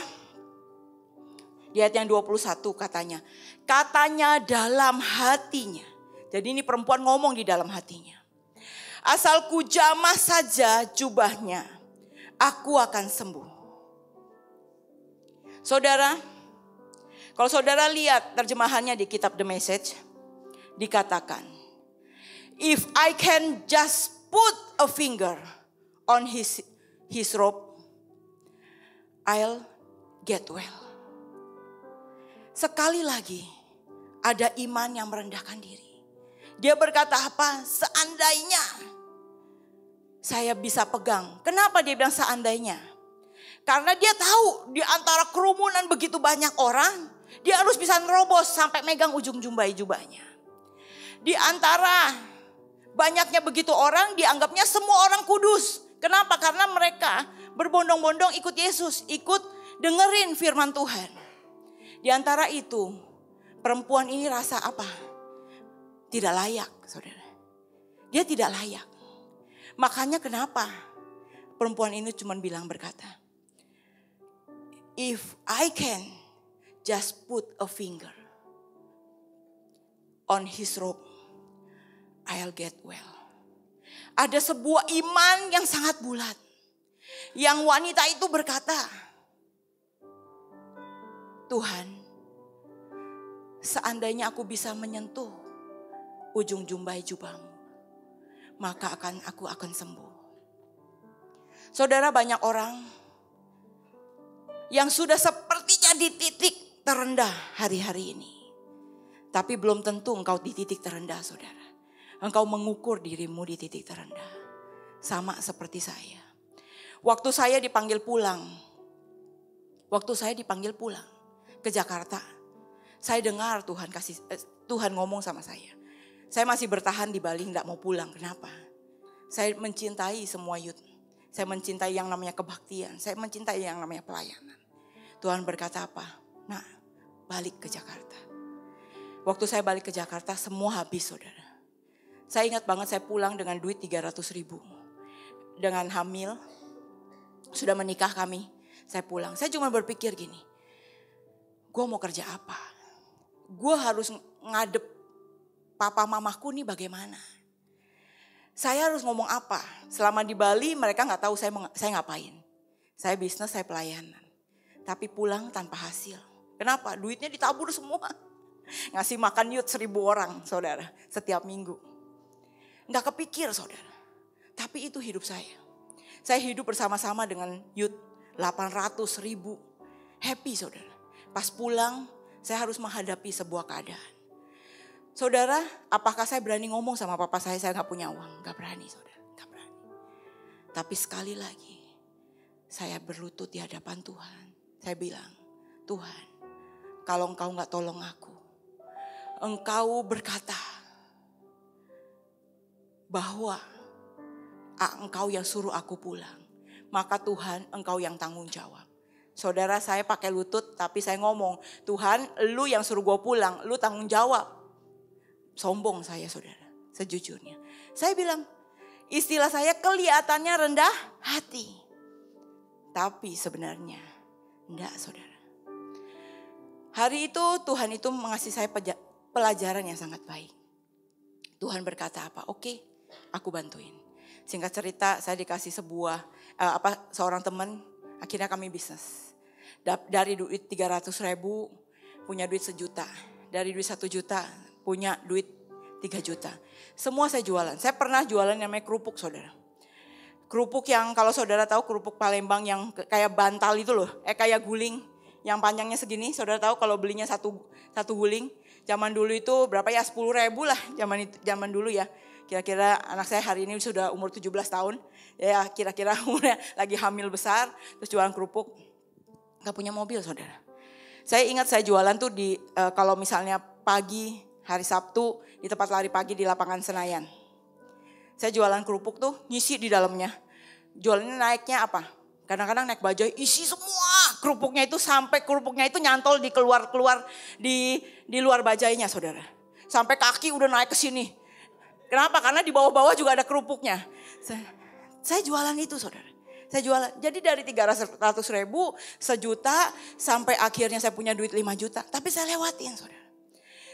Di ayat yang 21 katanya. Katanya dalam hatinya. Jadi ini perempuan ngomong di dalam hatinya. Asal ku jamah saja jubahnya, aku akan sembuh. Saudara, kalau saudara lihat terjemahannya di kitab The Message, dikatakan, if I can just put a finger on his robe, I'll get well. Sekali lagi, ada iman yang merendahkan diri. Dia berkata apa? Seandainya saya bisa pegang. Kenapa dia bilang seandainya? Karena dia tahu di antara kerumunan begitu banyak orang, dia harus bisa nerobos sampai megang ujung jubahnya. Di antara banyaknya begitu orang, dianggapnya semua orang kudus. Kenapa? Karena mereka berbondong-bondong ikut Yesus, ikut dengerin firman Tuhan. Di antara itu, perempuan ini rasa apa? Tidak layak, saudara. Dia tidak layak. Makanya kenapa perempuan ini cuma bilang berkata, if I can just put a finger on his robe, I'll get well. Ada sebuah iman yang sangat bulat. Yang wanita itu berkata, Tuhan, seandainya aku bisa menyentuh ujung jubah-mu, maka aku akan sembuh. Saudara, banyak orang yang sudah sepertinya di titik terendah hari-hari ini. Tapi belum tentu engkau di titik terendah, saudara. Engkau mengukur dirimu di titik terendah. Sama seperti saya. Waktu saya dipanggil pulang ke Jakarta, saya dengar Tuhan ngomong sama saya. Saya masih bertahan di Bali, enggak mau pulang. Kenapa? Saya mencintai semua youth. Saya mencintai yang namanya kebaktian. Saya mencintai yang namanya pelayanan. Tuhan berkata apa? Nah, balik ke Jakarta. Waktu saya balik ke Jakarta, semua habis, saudara. Saya ingat banget saya pulang dengan duit 300.000. Dengan hamil, sudah menikah kami. Saya pulang. Saya cuma berpikir gini. Gue mau kerja apa? Gue harus ngadep papa mamaku nih bagaimana? Saya harus ngomong apa? Selama di Bali mereka gak tahu saya ngapain. Saya bisnis, saya pelayanan. Tapi pulang tanpa hasil. Kenapa? Duitnya ditabur semua. Ngasih makan youth 1.000 orang, saudara. Setiap minggu. Gak kepikir, saudara. Tapi itu hidup saya. Saya hidup bersama-sama dengan youth 800.000. Happy, saudara. Pas pulang, saya harus menghadapi sebuah keadaan. Saudara, apakah saya berani ngomong sama papa saya gak punya uang? Gak berani, saudara. Gak berani. Tapi sekali lagi, saya berlutut di hadapan Tuhan. Saya bilang, Tuhan, kalau engkau gak tolong aku, engkau berkata bahwa engkau yang suruh aku pulang. Maka Tuhan, engkau yang tanggung jawab. Saudara, saya pakai lutut tapi saya ngomong, Tuhan, lu yang suruh gue pulang, lu tanggung jawab. Sombong saya, saudara, sejujurnya. Saya bilang, istilah saya kelihatannya rendah hati. Tapi sebenarnya enggak, saudara. Hari itu Tuhan itu mengasih saya pelajaran yang sangat baik. Tuhan berkata apa? Oke, aku bantuin. Singkat cerita, saya dikasih seorang teman, akhirnya kami bisnis. Dari duit 300.000 punya duit 1 juta. Dari duit 1 juta punya duit 3 juta. Semua saya jualan. Saya pernah jualan yang namanya kerupuk, saudara. Kerupuk yang kalau saudara tahu kerupuk Palembang yang kayak bantal itu loh. Kayak guling yang panjangnya segini. Saudara tahu kalau belinya satu guling. Zaman dulu itu berapa ya? 10.000 lah zaman dulu ya. Kira-kira anak saya hari ini sudah umur 17 tahun. Ya kira-kira umurnya lagi hamil besar. Terus jualan kerupuk. Gak punya mobil, saudara. Saya ingat saya jualan tuh di kalau misalnya pagi hari Sabtu di tempat lari pagi di lapangan Senayan. Saya jualan kerupuk tuh ngisi di dalamnya. Jualannya naiknya apa? Kadang-kadang naik bajai isi semua kerupuknya itu sampai kerupuknya itu nyantol di keluar di luar bajainya saudara. Sampai kaki udah naik ke sini. Kenapa? Karena di bawah-bawah juga ada kerupuknya. Saya jualan itu saudara. Saya jualan. Jadi dari 300 ribu, 1 juta sampai akhirnya saya punya duit 5 juta. Tapi saya lewatin saudara.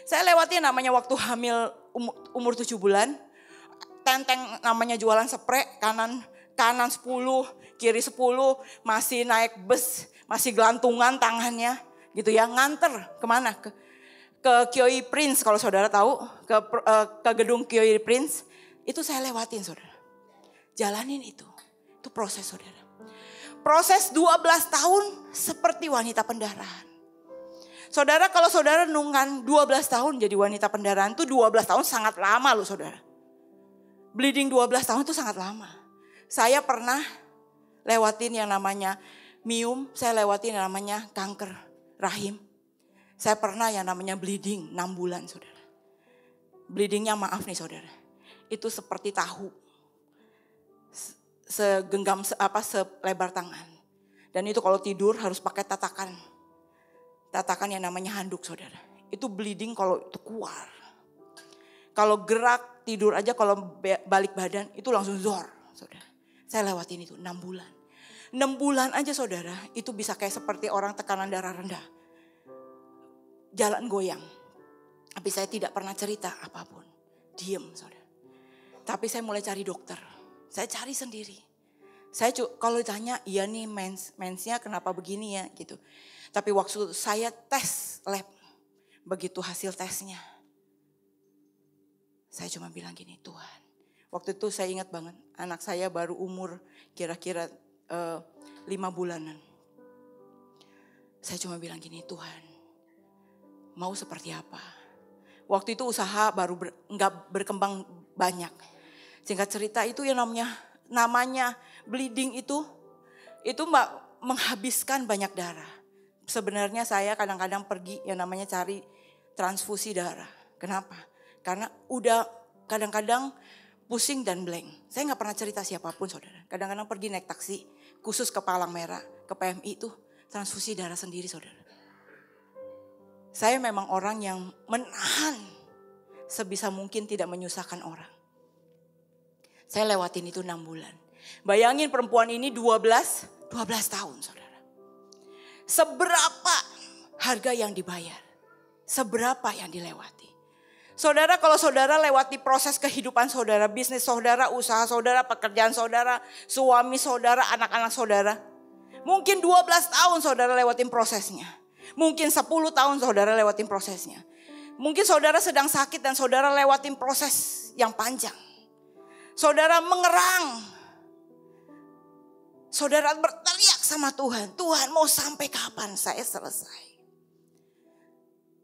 Saya lewatin namanya waktu hamil umur 7 bulan. Tenteng namanya jualan spray kanan 10, kiri 10, masih naik bus, masih gelantungan tangannya gitu ya, nganter kemana? Ke Kioi Prince kalau saudara tahu, ke gedung Kioi Prince, itu saya lewatin saudara. Jalanin itu proses saudara. Proses 12 tahun seperti wanita pendarahan. Saudara kalau saudara nungan 12 tahun jadi wanita pendarahan itu 12 tahun sangat lama loh saudara. Bleeding 12 tahun itu sangat lama. Saya pernah lewatin yang namanya mium, saya lewatin yang namanya kanker rahim. Saya pernah yang namanya bleeding 6 bulan saudara. Bleedingnya maaf nih saudara, itu seperti tahu. Segenggam selebar tangan. Dan itu kalau tidur harus pakai tatakan. Tatakan yang namanya handuk saudara. Itu bleeding kalau itu keluar. Kalau gerak tidur aja kalau balik badan itu langsung zor saudara. Saya lewatin itu 6 bulan. 6 bulan aja saudara itu bisa kayak seperti orang tekanan darah rendah. Jalan goyang. Tapi saya tidak pernah cerita apapun. Diem saudara. Tapi saya mulai cari dokter. Saya cari sendiri. Saya kalau ditanya iya nih mensnya kenapa begini ya gitu. Tapi waktu saya tes lab. Begitu hasil tesnya. Saya cuma bilang gini, Tuhan. Waktu itu saya ingat banget, anak saya baru umur kira-kira 5 bulanan. Saya cuma bilang gini, Tuhan, mau seperti apa? Waktu itu usaha baru nggak berkembang banyak. Singkat cerita itu yang namanya bleeding itu menghabiskan banyak darah. Sebenarnya saya kadang-kadang pergi yang namanya cari transfusi darah. Kenapa? Karena udah kadang-kadang pusing dan blank. Saya gak pernah cerita siapapun saudara. Kadang-kadang pergi naik taksi khusus ke Palang Merah, ke PMI itu transfusi darah sendiri saudara. Saya memang orang yang menahan sebisa mungkin tidak menyusahkan orang. Saya lewatin itu 6 bulan. Bayangin perempuan ini 12 tahun saudara. Seberapa harga yang dibayar? Seberapa yang dilewati? Saudara, kalau saudara lewati proses kehidupan saudara, bisnis saudara, usaha saudara, pekerjaan saudara, suami saudara, anak-anak saudara. Mungkin 12 tahun saudara lewatin prosesnya. Mungkin 10 tahun saudara lewatin prosesnya. Mungkin saudara sedang sakit dan saudara lewatin proses yang panjang. Saudara mengerang. Saudara berteriak sama Tuhan. Tuhan mau sampai kapan saya selesai?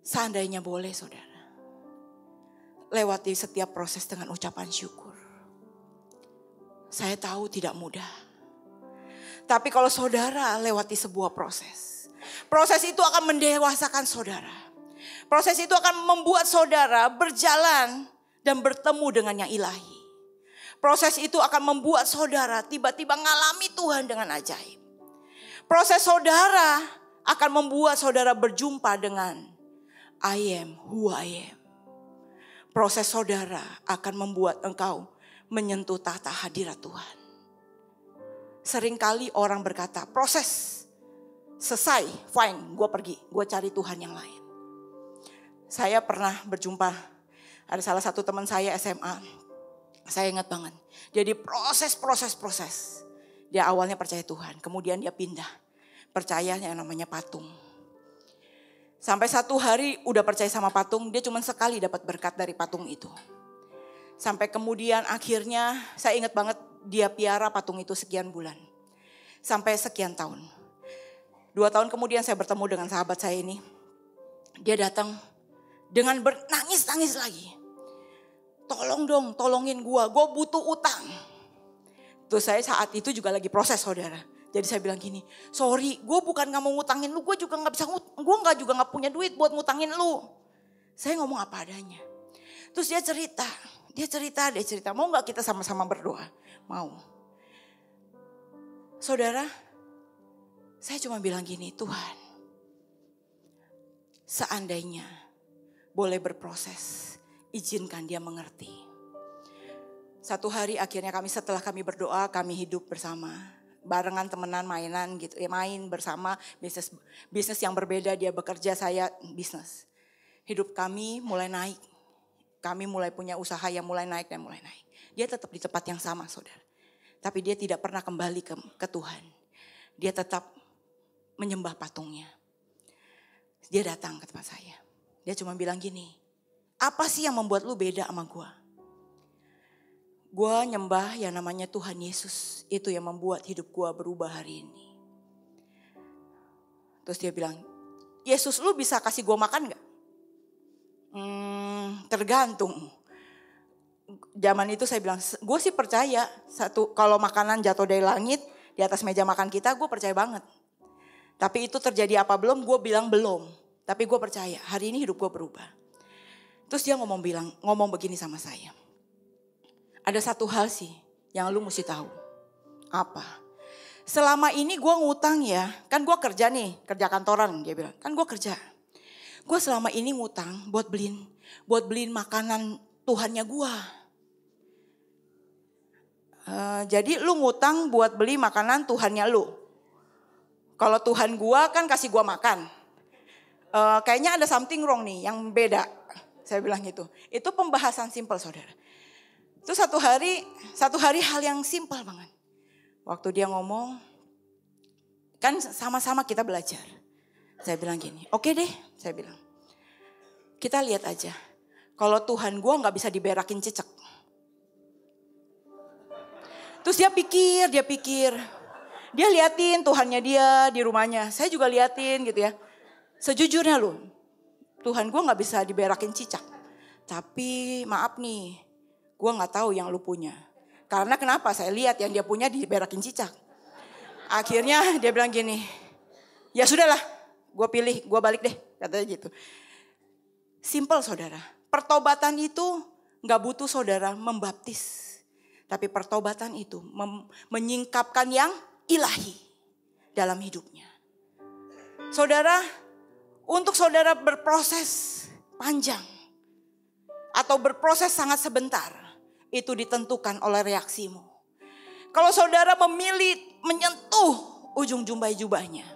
Seandainya boleh saudara. Lewati setiap proses dengan ucapan syukur. Saya tahu tidak mudah. Tapi kalau saudara lewati sebuah proses. Proses itu akan mendewasakan saudara. Proses itu akan membuat saudara berjalan dan bertemu dengan yang ilahi. Proses itu akan membuat saudara tiba-tiba ngalami Tuhan dengan ajaib. Proses saudara akan membuat saudara berjumpa dengan I am who I am. Proses saudara akan membuat engkau menyentuh tahta hadirat Tuhan. Seringkali orang berkata, proses selesai, fine, gue pergi, gue cari Tuhan yang lain. Saya pernah berjumpa, ada salah satu teman saya SMA, saya ingat banget. Jadi proses. Dia awalnya percaya Tuhan, kemudian dia pindah, percaya yang namanya patung. Sampai satu hari udah percaya sama patung, dia cuma sekali dapat berkat dari patung itu. Sampai kemudian akhirnya saya ingat banget dia piara patung itu sekian bulan. Sampai sekian tahun. 2 tahun kemudian saya bertemu dengan sahabat saya ini. Dia datang dengan nangis lagi. Tolong dong, tolongin gue butuh utang. Terus saya saat itu juga lagi proses saudara. Jadi saya bilang gini, sorry gue bukan gak mau ngutangin lu, gue juga gak bisa gue juga gak punya duit buat ngutangin lu. Saya ngomong apa adanya. Terus dia cerita, mau gak kita sama-sama berdoa? Mau. Saudara, Saya cuma bilang gini, Tuhan, seandainya boleh berproses, izinkan dia mengerti. Satu hari akhirnya setelah kami berdoa, kami hidup bersama. Barengan temenan, mainan gitu. Main bersama, bisnis yang berbeda, dia bekerja, saya bisnis. Hidup kami mulai naik. Kami mulai punya usaha yang mulai naik dan mulai naik. Dia tetap di tempat yang sama, saudara. Tapi dia tidak pernah kembali ke Tuhan. Dia tetap menyembah patungnya. Dia datang ke tempat saya. Dia cuma bilang gini, apa sih yang membuat lu beda sama gue? Gue nyembah yang namanya Tuhan Yesus. Itu yang membuat hidup gue berubah hari ini. Terus dia bilang, Yesus lu bisa kasih gue makan gak? Tergantung. Zaman itu saya bilang, gue sih percaya. Kalau makanan jatuh dari langit, di atas meja makan kita, gue percaya banget. Tapi itu terjadi apa belum? Gue bilang belum. Tapi gue percaya hari ini hidup gue berubah. Terus dia ngomong begini sama saya. Ada satu hal sih yang lu mesti tahu. Apa? Selama ini gue ngutang ya. Kan gue kerja nih, kerja kantoran dia bilang. Kan gue kerja. Gue selama ini ngutang buat beliin makanan Tuhannya gue. Jadi lu ngutang buat beli makanan Tuhannya lu. Kalau Tuhan gua kan kasih gua makan. Kayaknya ada something wrong nih yang beda. Saya bilang gitu. Itu pembahasan simpel, saudara. Itu satu hari hal yang simpel banget. Waktu dia ngomong, kan sama-sama kita belajar. Saya bilang gini, oke deh, saya bilang. Kita lihat aja. Kalau Tuhan gua gak bisa diberakin cecek. Terus dia pikir. Dia liatin Tuhannya dia di rumahnya. Saya juga liatin gitu ya. Sejujurnya loh, Tuhan gue gak bisa diberakin cicak. Tapi maaf nih, gue gak tahu yang lu punya. Karena kenapa? Saya lihat yang dia punya diberakin cicak. Akhirnya dia bilang gini, ya sudahlah, gue pilih, gue balik deh. Katanya gitu. Simple saudara, pertobatan itu gak butuh saudara membaptis. Tapi pertobatan itu menyingkapkan yang ilahi dalam hidupnya. Saudara, untuk saudara berproses panjang atau berproses sangat sebentar, itu ditentukan oleh reaksimu. Kalau saudara memilih menyentuh ujung jubahnya,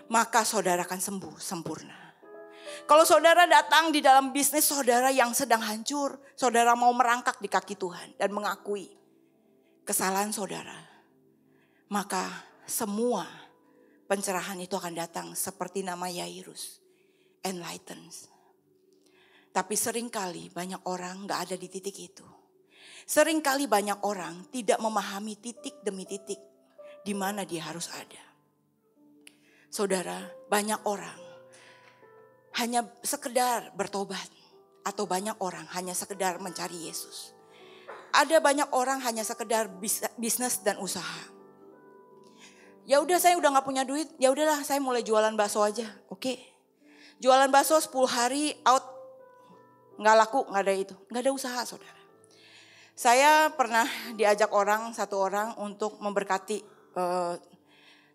maka saudara akan sembuh sempurna. Kalau saudara datang di dalam bisnis saudara yang sedang hancur, saudara mau merangkak di kaki Tuhan dan mengakui kesalahan saudara, maka semua pencerahan itu akan datang seperti nama Yairus, enlightens. Tapi seringkali banyak orang gak ada di titik itu. Seringkali banyak orang tidak memahami titik demi titik di mana dia harus ada. Saudara, banyak orang hanya sekedar bertobat, atau banyak orang hanya sekedar mencari Yesus. Ada banyak orang hanya sekedar bisnis dan usaha. Ya udah, saya udah nggak punya duit, ya udahlah saya mulai jualan bakso aja. Oke. Jualan bakso 10 hari out, nggak laku, nggak ada itu, nggak ada usaha, saudara. Saya pernah diajak satu orang untuk memberkati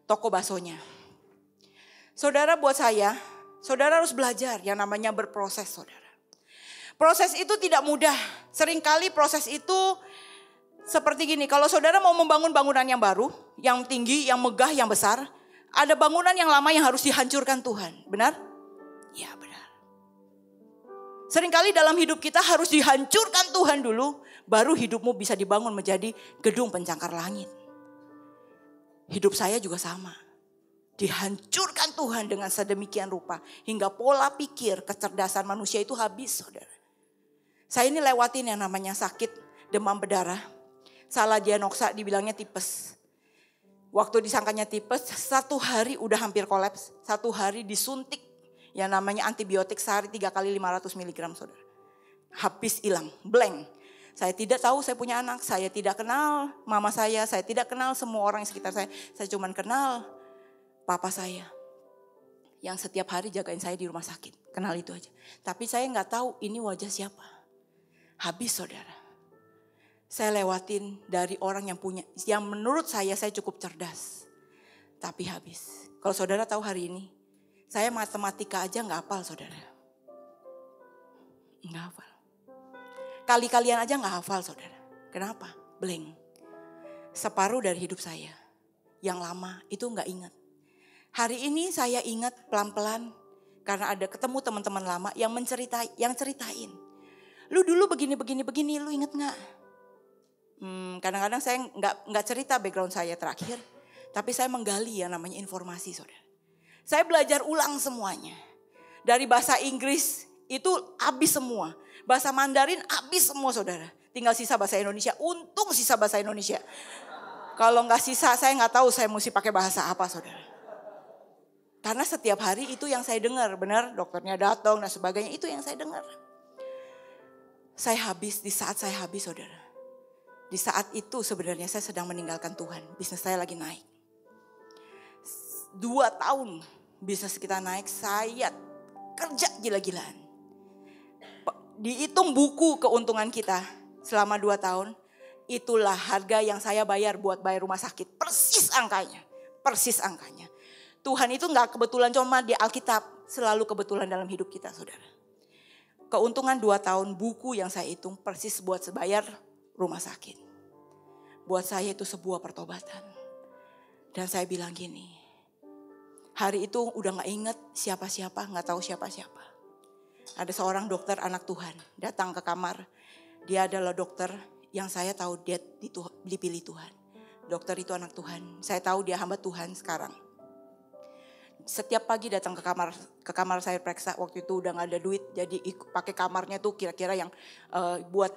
toko baksonya. Saudara, buat saya, saudara harus belajar yang namanya berproses, saudara. Proses itu tidak mudah. Seringkali proses itu seperti gini. Kalau saudara mau membangun bangunan yang baru, yang tinggi, yang megah, yang besar, ada bangunan yang lama yang harus dihancurkan Tuhan. Benar? Ya, benar. Seringkali dalam hidup kita harus dihancurkan Tuhan dulu, baru hidupmu bisa dibangun menjadi gedung pencakar langit. Hidup saya juga sama. Dihancurkan Tuhan dengan sedemikian rupa. Hingga pola pikir kecerdasan manusia itu habis, saudara. Saya ini lewatin yang namanya sakit demam berdarah. Salah diagnosa, dibilangnya tipes. Waktu disangkanya tipes, 1 hari udah hampir kolaps. 1 hari disuntik yang namanya antibiotik sehari 3 kali 500 mg, saudara. Habis hilang, blank. Saya tidak tahu saya punya anak, saya tidak kenal mama saya tidak kenal semua orang di sekitar saya. Saya cuma kenal papa saya yang setiap hari jagain saya di rumah sakit. Kenal itu aja. Tapi saya gak tahu ini wajah siapa. Habis, saudara. Saya lewatin dari orang yang menurut saya cukup cerdas. Tapi habis. Kalau saudara tahu hari ini, saya matematika aja gak hafal saudara. Gak hafal. Kali-kalian aja gak hafal saudara. Kenapa? Blank. Separuh dari hidup saya. Yang lama itu gak ingat. Hari ini saya ingat pelan-pelan. Karena ada ketemu teman-teman lama yang ceritain. Lu dulu begini, lu inget gak? Kadang-kadang saya nggak cerita background saya terakhir, tapi saya menggali yang namanya informasi saudara. Saya belajar ulang semuanya. Dari bahasa Inggris itu habis semua. Bahasa Mandarin habis semua saudara. Tinggal sisa bahasa Indonesia. Untung sisa bahasa Indonesia. Kalau nggak sisa saya nggak tahu saya mesti pakai bahasa apa saudara. Karena setiap hari itu yang saya dengar, benar dokternya datang dan sebagainya, itu yang saya dengar. Di saat saya habis saudara. Di saat itu sebenarnya saya sedang meninggalkan Tuhan. Bisnis saya lagi naik. 2 tahun bisnis kita naik, saya kerja gila-gilaan. Dihitung buku keuntungan kita selama 2 tahun. Itulah harga yang saya bayar buat bayar rumah sakit. Persis angkanya. Tuhan itu gak kebetulan cuma di Alkitab. Selalu kebetulan dalam hidup kita saudara. Keuntungan 2 tahun buku yang saya hitung persis buat sebayar rumah sakit. Buat saya itu sebuah pertobatan. Dan saya bilang gini. Hari itu udah gak inget siapa-siapa, gak tahu siapa-siapa. Ada seorang dokter anak Tuhan datang ke kamar. Dia adalah dokter yang saya tahu dia dipilih Tuhan. Dokter itu anak Tuhan. Saya tahu dia hamba Tuhan sekarang. Setiap pagi datang ke kamar saya periksa. Waktu itu udah gak ada duit. Jadi pakai kamarnya tuh kira-kira yang buat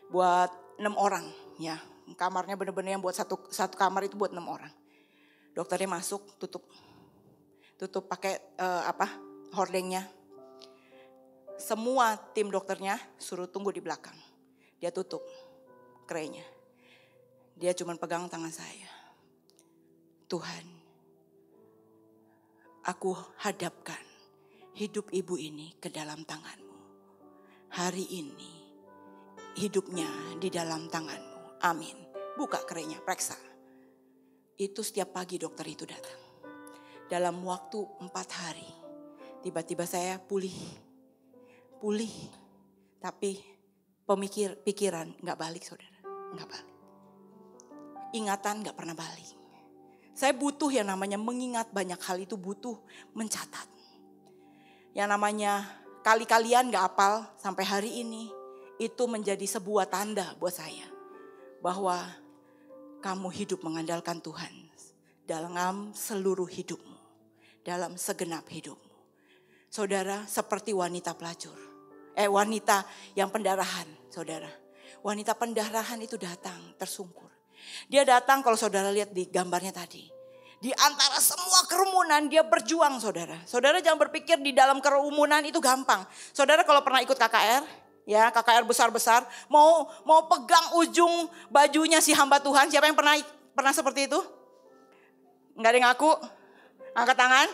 buat 6 orang. Ya, kamarnya benar-benar yang buat satu kamar itu buat 6 orang. Dokternya masuk, tutup pakai hordengnya. Semua tim dokternya suruh tunggu di belakang. Dia tutup kerainya. Dia cuma pegang tangan saya. Tuhan, aku hadapkan hidup ibu ini ke dalam tangan-Mu. Hari ini hidupnya di dalam tangan-Mu. Amin. Buka kerainya, periksa. Itu setiap pagi dokter itu datang. Dalam waktu 4 hari. Tiba-tiba saya pulih. Tapi pikiran gak balik saudara. Gak balik. Ingatan gak pernah balik. Saya butuh yang namanya mengingat banyak hal itu butuh mencatat. Yang namanya kali-kalian gak hafal sampai hari ini. Itu menjadi sebuah tanda buat saya. Bahwa kamu hidup mengandalkan Tuhan. Dalam seluruh hidupmu. Dalam segenap hidupmu. Saudara seperti wanita pelacur. Wanita yang pendarahan saudara. Wanita pendarahan itu datang tersungkur. Dia datang kalau saudara lihat di gambarnya tadi. Di antara semua kerumunan dia berjuang saudara. Saudara jangan berpikir di dalam kerumunan itu gampang. Saudara kalau pernah ikut KKR. Ya KKR besar-besar. Mau pegang ujung bajunya si hamba Tuhan. Siapa yang pernah seperti itu? Gak ada yang ngaku? Angkat tangan.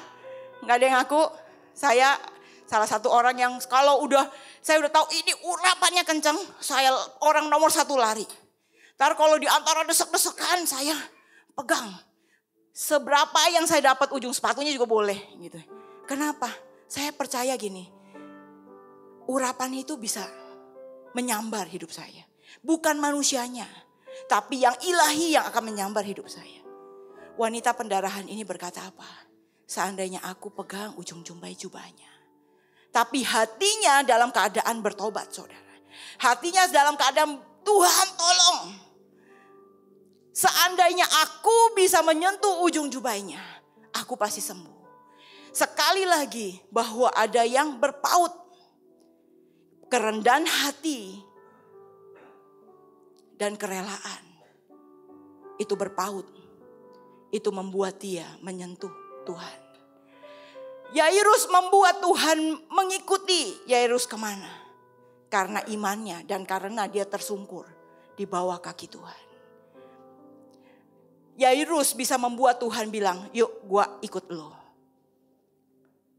Gak ada yang ngaku? Saya salah satu orang yang saya udah tahu ini urapannya kencang. Saya orang nomor 1 lari. Ntar kalau di antara desek-desekan saya pegang. Seberapa yang saya dapat ujung sepatunya juga boleh gitu. Kenapa? Saya percaya gini. Urapan itu bisa menyambar hidup saya. Bukan manusianya. Tapi yang ilahi yang akan menyambar hidup saya. Wanita pendarahan ini berkata apa? Seandainya aku pegang ujung jubahnya. Tapi hatinya dalam keadaan bertobat saudara. Hatinya dalam keadaan Tuhan tolong. Seandainya aku bisa menyentuh ujung jubahnya. Aku pasti sembuh. Sekali lagi bahwa ada yang berpaut. Kerendahan hati. Dan kerelaan. Itu berpaut. Itu membuat dia menyentuh Tuhan. Yairus membuat Tuhan mengikuti Yairus kemana? Karena imannya dan karena dia tersungkur di bawah kaki Tuhan. Yairus bisa membuat Tuhan bilang, yuk gua ikut lo.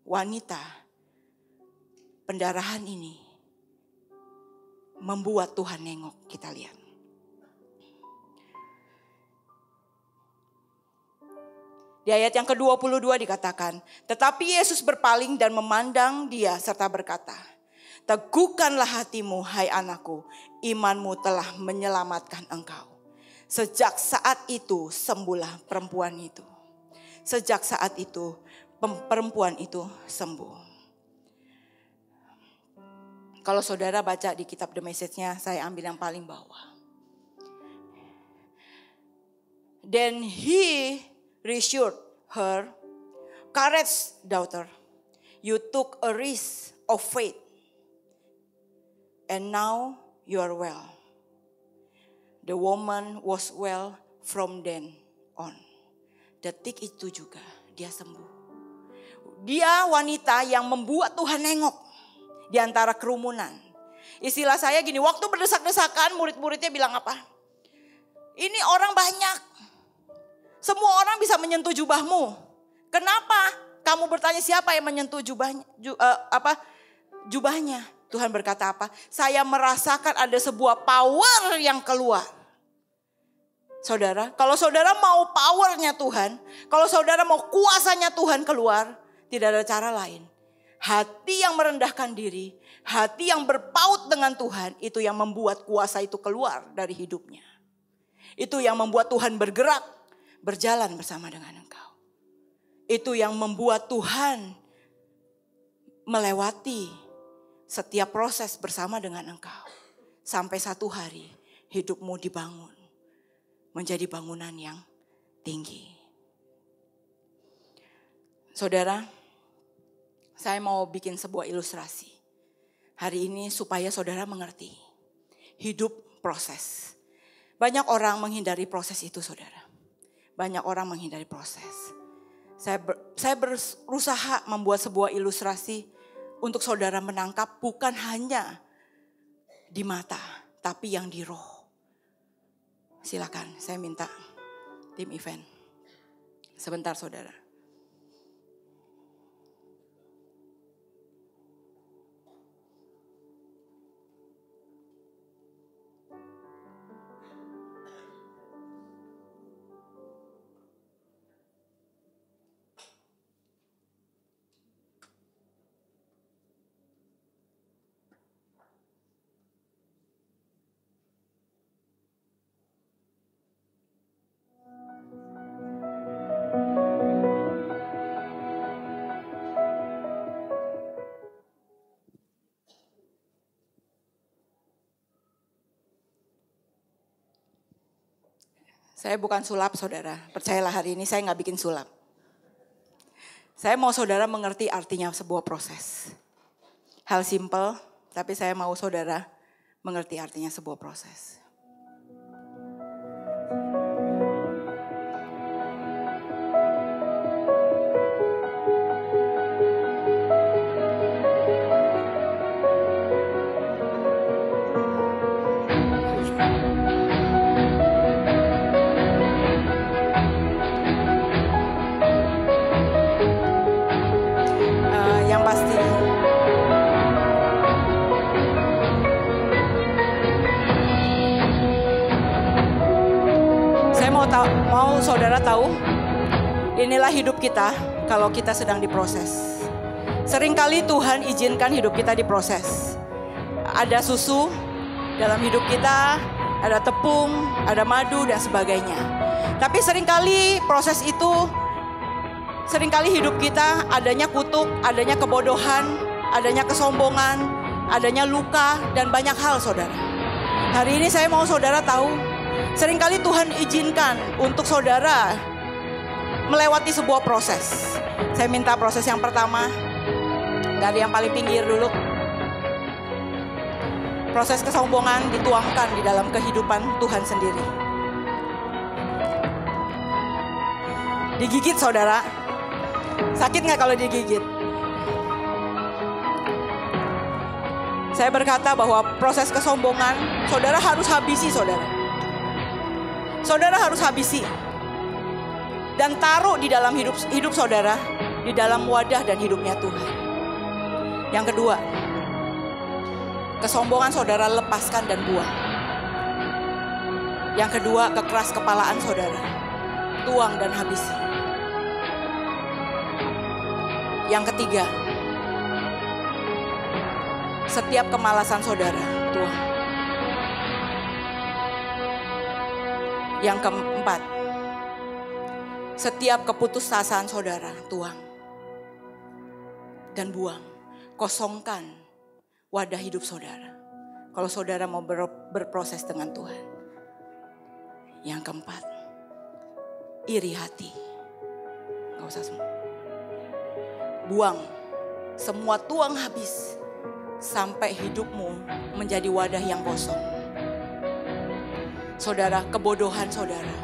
Wanita pendarahan ini membuat Tuhan nengok, kita lihat. Di ayat yang ke-22 dikatakan, tetapi Yesus berpaling dan memandang dia serta berkata, teguhkanlah hatimu hai anakku, imanmu telah menyelamatkan engkau. Sejak saat itu sembuhlah perempuan itu. Sejak saat itu perempuan itu sembuh. Kalau saudara baca di kitab The Message-nya, saya ambil yang paling bawah. Then he reassured her, courage daughter, you took a risk of faith and now you are well. The woman was well from then on. Detik itu juga dia sembuh. Dia wanita yang membuat Tuhan nengok di antara kerumunan. Istilah saya gini, waktu berdesak-desakan murid-muridnya bilang apa? Ini orang banyak. Semua orang bisa menyentuh jubahmu. Kenapa kamu bertanya siapa yang menyentuh jubahnya? Tuhan berkata apa? Saya merasakan ada sebuah power yang keluar. Saudara, kalau saudara mau powernya Tuhan, kalau saudara mau kuasanya Tuhan keluar, tidak ada cara lain. Hati yang merendahkan diri, hati yang berpaut dengan Tuhan, itu yang membuat kuasa itu keluar dari hidupnya. Itu yang membuat Tuhan bergerak, berjalan bersama dengan engkau. Itu yang membuat Tuhan melewati setiap proses bersama dengan engkau. Sampai satu hari hidupmu dibangun menjadi bangunan yang tinggi. Saudara, saya mau bikin sebuah ilustrasi hari ini supaya saudara mengerti. Hidup proses. Banyak orang menghindari proses itu, saudara. Banyak orang menghindari proses. Saya berusaha membuat sebuah ilustrasi untuk saudara menangkap bukan hanya di mata, tapi yang di roh. Silakan, saya minta tim event. Sebentar, saudara. Saya bukan sulap, saudara. Percayalah, hari ini saya nggak bikin sulap. Saya mau saudara mengerti artinya sebuah proses. Hal simpel, tapi saya mau saudara mengerti artinya sebuah proses. Mau saudara tahu, inilah hidup kita kalau kita sedang diproses. Seringkali Tuhan izinkan hidup kita diproses. Ada susu dalam hidup kita, ada tepung, ada madu dan sebagainya. Tapi seringkali proses itu, seringkali hidup kita adanya kutuk, adanya kebodohan, adanya kesombongan, adanya luka dan banyak hal, saudara. Hari ini saya mau saudara tahu, seringkali Tuhan izinkan untuk saudara melewati sebuah proses. Saya minta proses yang pertama, dari yang paling pinggir dulu. Proses kesombongan dituangkan di dalam kehidupan Tuhan sendiri. Digigit, saudara. Sakit gak kalau digigit? Saya berkata bahwa proses kesombongan saudara harus habisi, saudara. Saudara harus habisi. Dan taruh di dalam hidup saudara, di dalam wadah dan hidupnya Tuhan. Yang kedua, kesombongan saudara lepaskan dan buang. Yang kedua, kekeras kepalaan saudara, tuang dan habisi. Yang ketiga, setiap kemalasan saudara, tuang. Yang keempat, setiap keputusasaan saudara, tuang. Dan buang, kosongkan wadah hidup saudara. Kalau saudara mau berproses dengan Tuhan. Yang keempat, iri hati. Gak usah semua. Buang, semua tuang habis. Sampai hidupmu menjadi wadah yang kosong. Saudara, kebodohan saudara.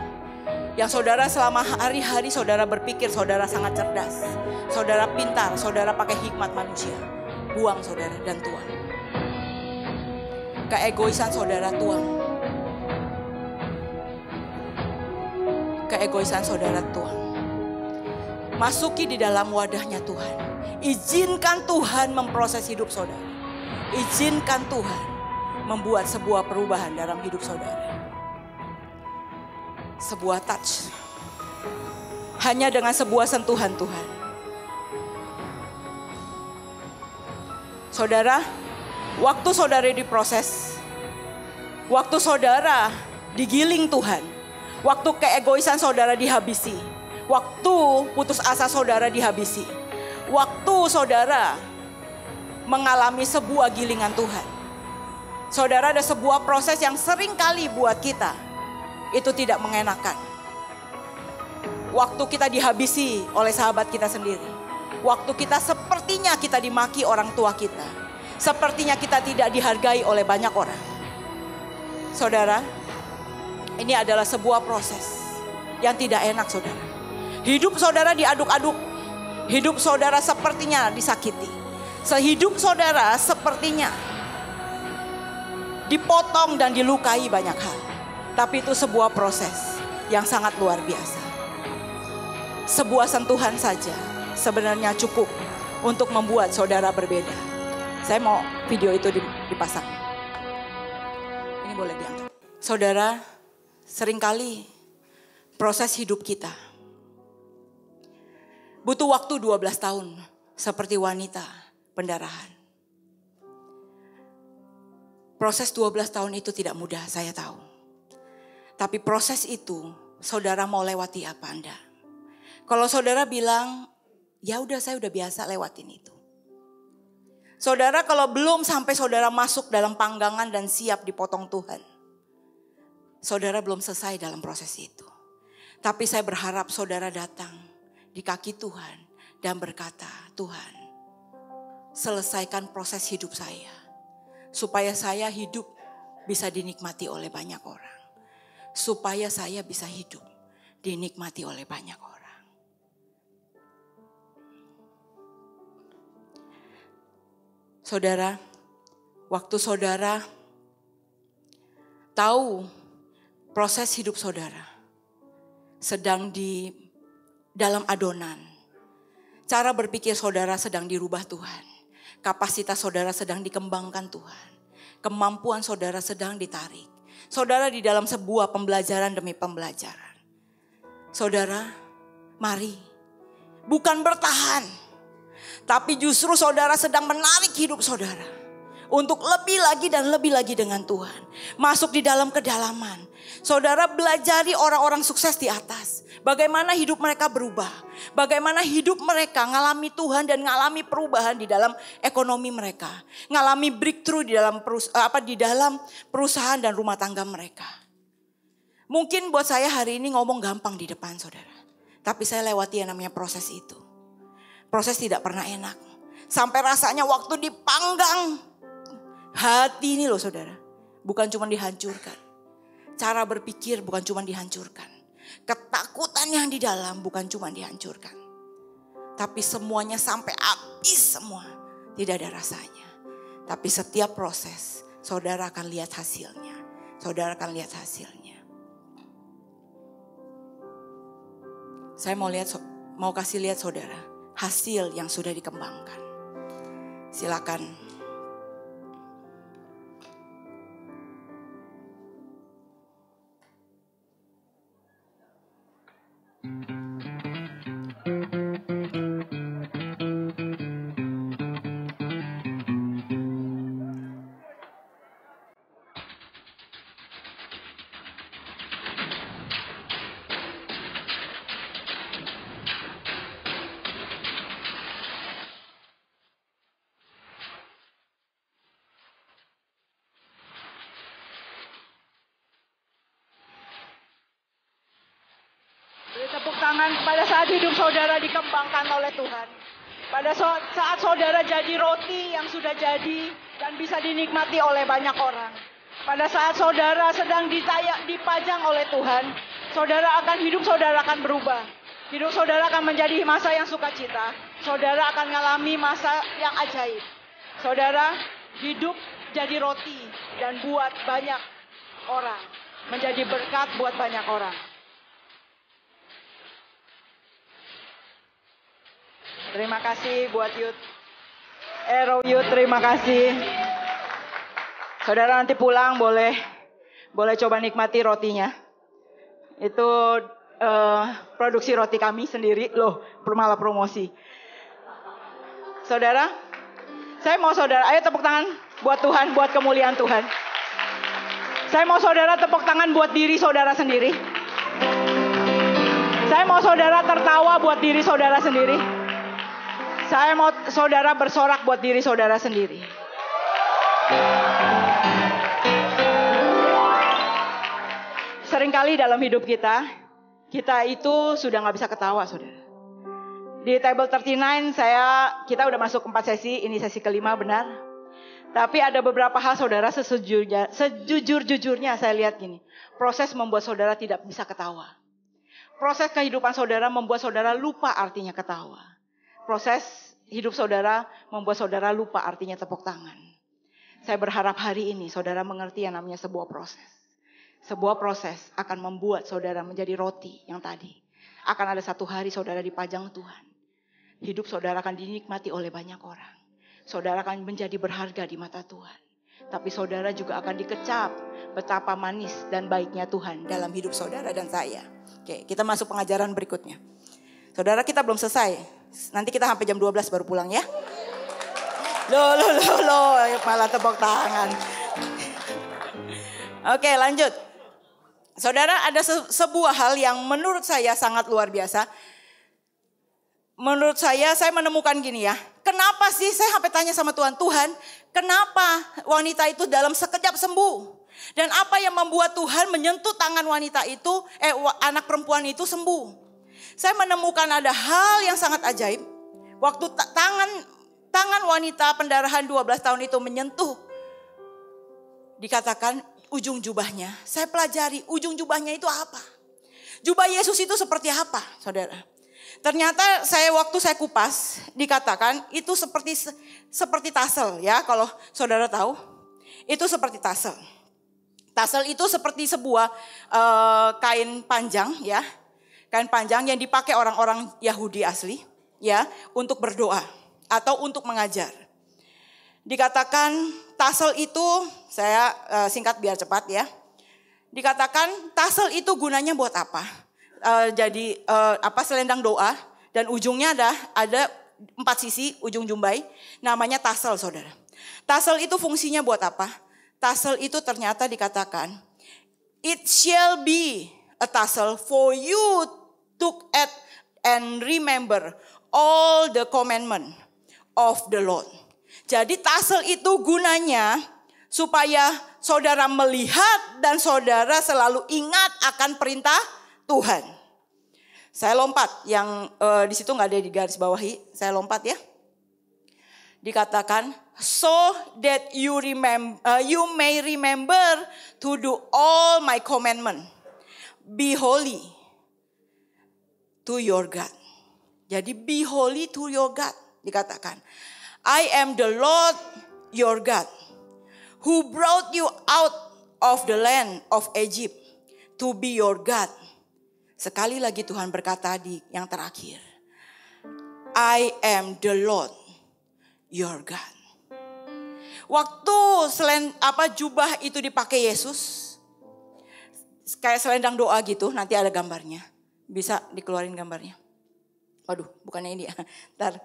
Yang saudara selama hari-hari saudara berpikir saudara sangat cerdas. Saudara pintar, saudara pakai hikmat manusia. Buang saudara dan tuang. Keegoisan saudara, tuang. Keegoisan saudara, tuang. Masuki di dalam wadahnya Tuhan. Izinkan Tuhan memproses hidup saudara. Izinkan Tuhan membuat sebuah perubahan dalam hidup saudara. Sebuah touch. Hanya dengan sebuah sentuhan Tuhan. Saudara, waktu saudara diproses, waktu saudara digiling Tuhan, waktu keegoisan saudara dihabisi, waktu putus asa saudara dihabisi, waktu saudara mengalami sebuah gilingan Tuhan. Saudara, ada sebuah proses yang sering kali buat kita itu tidak mengenakan. Waktu kita dihabisi oleh sahabat kita sendiri. Waktu kita sepertinya kita dimaki orang tua kita. Sepertinya kita tidak dihargai oleh banyak orang. Saudara, ini adalah sebuah proses yang tidak enak saudara. Hidup saudara diaduk-aduk. Hidup saudara sepertinya disakiti. Sehidup saudara sepertinya dipotong dan dilukai banyak hal. Tapi itu sebuah proses yang sangat luar biasa. Sebuah sentuhan saja sebenarnya cukup untuk membuat saudara berbeda. Saya mau video itu dipasang. Ini boleh diangkat. Saudara, seringkali proses hidup kita butuh waktu 12 tahun seperti wanita pendarahan. Proses 12 tahun itu tidak mudah, saya tahu. Tapi proses itu saudara mau lewati apa Anda? Kalau saudara bilang, ya udah saya udah biasa lewatin itu. Saudara, kalau belum sampai saudara masuk dalam panggangan dan siap dipotong Tuhan, saudara belum selesai dalam proses itu. Tapi saya berharap saudara datang di kaki Tuhan dan berkata, Tuhan, selesaikan proses hidup saya. Supaya saya hidup bisa dinikmati oleh banyak orang. Supaya saya bisa hidup dinikmati oleh banyak orang. Saudara, waktu saudara tahu proses hidup saudara sedang di dalam adonan. Cara berpikir saudara sedang dirubah Tuhan. Kapasitas saudara sedang dikembangkan Tuhan. Kemampuan saudara sedang ditarik. Saudara di dalam sebuah pembelajaran demi pembelajaran. Saudara, mari. Bukan bertahan. Tapi justru saudara sedang menarik hidup saudara. Untuk lebih lagi dan lebih lagi dengan Tuhan. Masuk di dalam kedalaman. Saudara belajari orang-orang sukses di atas. Bagaimana hidup mereka berubah. Bagaimana hidup mereka ngalami Tuhan dan ngalami perubahan di dalam ekonomi mereka. Ngalami breakthrough di dalam perusahaan dan rumah tangga mereka. Mungkin buat saya hari ini ngomong gampang di depan saudara. Tapi saya lewati yang namanya proses itu. Proses tidak pernah enak. Sampai rasanya waktu dipanggang. Hati ini loh saudara. Bukan cuma dihancurkan. Cara berpikir bukan cuma dihancurkan. Ketakutan yang di dalam bukan cuma dihancurkan. Tapi semuanya sampai habis semua. Tidak ada rasanya. Tapi setiap proses saudara akan lihat hasilnya. Saudara akan lihat hasilnya. Saya mau kasih lihat saudara. Hasil yang sudah dikembangkan. Silakan. pada saat hidup saudara dikembangkan oleh Tuhan. Pada saat saudara jadi roti yang sudah jadi dan bisa dinikmati oleh banyak orang. Pada saat saudara sedang dipajang oleh Tuhan, hidup saudara akan berubah. Hidup saudara akan menjadi masa yang sukacita. Saudara akan mengalami masa yang ajaib. Saudara hidup jadi roti dan buat banyak orang. Menjadi berkat buat banyak orang. Terima kasih buat Youth. Arrow Youth, terima kasih. Saudara nanti pulang boleh coba nikmati rotinya. Itu produksi roti kami sendiri. Loh, malah promosi. Saudara, saya mau saudara, ayo tepuk tangan buat Tuhan, buat kemuliaan Tuhan. Saya mau saudara tepuk tangan buat diri saudara sendiri. Saya mau saudara tertawa buat diri saudara sendiri. Saya mau saudara bersorak buat diri saudara sendiri. Seringkali dalam hidup kita itu sudah gak bisa ketawa, saudara. Di table 39 kita udah masuk 4 sesi, ini sesi kelima benar. Tapi ada beberapa hal saudara sejujur-jujurnya saya lihat gini. Proses membuat saudara tidak bisa ketawa. Proses kehidupan saudara membuat saudara lupa artinya ketawa. Proses hidup saudara membuat saudara lupa artinya tepuk tangan. Saya berharap hari ini saudara mengerti yang namanya sebuah proses. Sebuah proses akan membuat saudara menjadi roti yang tadi. Akan ada satu hari saudara dipajang Tuhan. Hidup saudara akan dinikmati oleh banyak orang. Saudara akan menjadi berharga di mata Tuhan. Tapi saudara juga akan dikecap betapa manis dan baiknya Tuhan dalam hidup saudara dan saya. Oke, kita masuk pengajaran berikutnya. Saudara, kita belum selesai. Nanti kita sampai jam 12 baru pulang ya. Loh, malah tepuk tangan. Oke, lanjut. Saudara, ada sebuah hal yang menurut saya sangat luar biasa. Menurut saya menemukan gini ya. Kenapa sih saya sampai tanya sama Tuhan, kenapa wanita itu dalam sekejap sembuh? Dan apa yang membuat Tuhan menyentuh tangan wanita itu, anak perempuan itu sembuh? Saya menemukan ada hal yang sangat ajaib. Waktu tangan wanita pendarahan 12 tahun itu menyentuh, dikatakan ujung jubahnya. Saya pelajari ujung jubahnya itu apa. Jubah Yesus itu seperti apa, saudara? Ternyata waktu saya kupas, dikatakan itu seperti tasel ya. Kalau saudara tahu, itu seperti tasel. Tasel itu seperti sebuah kain panjang ya. Kain panjang yang dipakai orang-orang Yahudi asli ya, untuk berdoa atau untuk mengajar. Dikatakan tasel itu, saya singkat biar cepat ya. Dikatakan tasel itu gunanya buat apa? Selendang doa dan ujungnya ada 4 sisi ujung jumbai, namanya tasel, saudara. Tasel itu fungsinya buat apa? Tasel itu ternyata dikatakan, it shall be a tassel for you to at and remember all the commandment of the Lord. Jadi tasel itu gunanya supaya saudara melihat dan saudara selalu ingat akan perintah Tuhan. Saya lompat yang di situ nggak ada di garis bawahi. Saya lompat ya. Dikatakan so that you may remember to do all my commandment. Be holy to your God. Jadi be holy to your God dikatakan. I am the Lord your God who brought you out of the land of Egypt to be your God. Sekali lagi Tuhan berkata di yang terakhir. I am the Lord your God. Waktu jubah itu dipakai Yesus, kayak selendang doa gitu, nanti ada gambarnya. Bisa dikeluarin gambarnya. Waduh, bukannya ini ya. Ntar.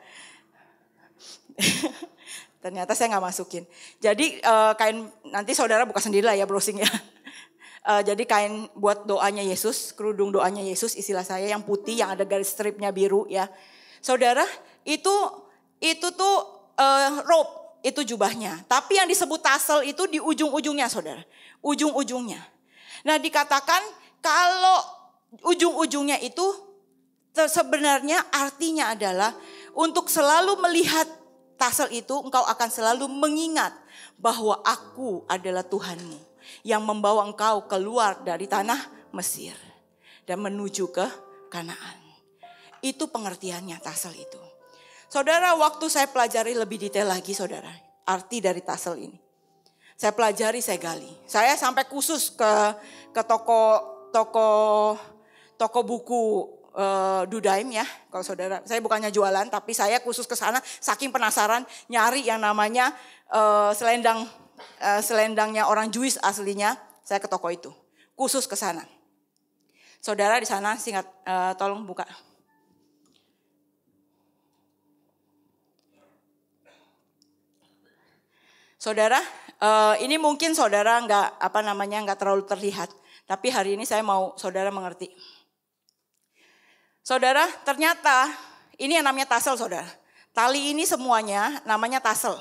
Ternyata saya gak masukin. Jadi kain, nanti saudara buka sendiri lah ya browsing ya. Jadi kain buat doanya Yesus, kerudung doanya Yesus istilah saya yang putih yang ada garis stripnya biru ya. Saudara, itu tuh robe, itu jubahnya. Tapi yang disebut tassel itu di ujung-ujungnya saudara. Ujung-ujungnya. Nah dikatakan kalau ujung-ujungnya itu sebenarnya artinya adalah untuk selalu melihat tassel itu, engkau akan selalu mengingat bahwa aku adalah Tuhanmu yang membawa engkau keluar dari tanah Mesir dan menuju ke Kanaan. Itu pengertiannya tassel itu. Saudara, waktu saya pelajari lebih detail lagi saudara, arti dari tassel ini. Saya pelajari, saya gali. Saya sampai khusus ke toko buku Dudaim ya. Kalau saudara, saya bukannya jualan, tapi saya khusus ke sana saking penasaran nyari yang namanya selendangnya orang Jewish aslinya. Saya ke toko itu, khusus ke sana. Saudara di sana tolong buka. Saudara, ini mungkin saudara nggak terlalu terlihat, tapi hari ini saya mau saudara mengerti. Saudara, ternyata ini yang namanya tassel saudara. Tali ini semuanya namanya tassel.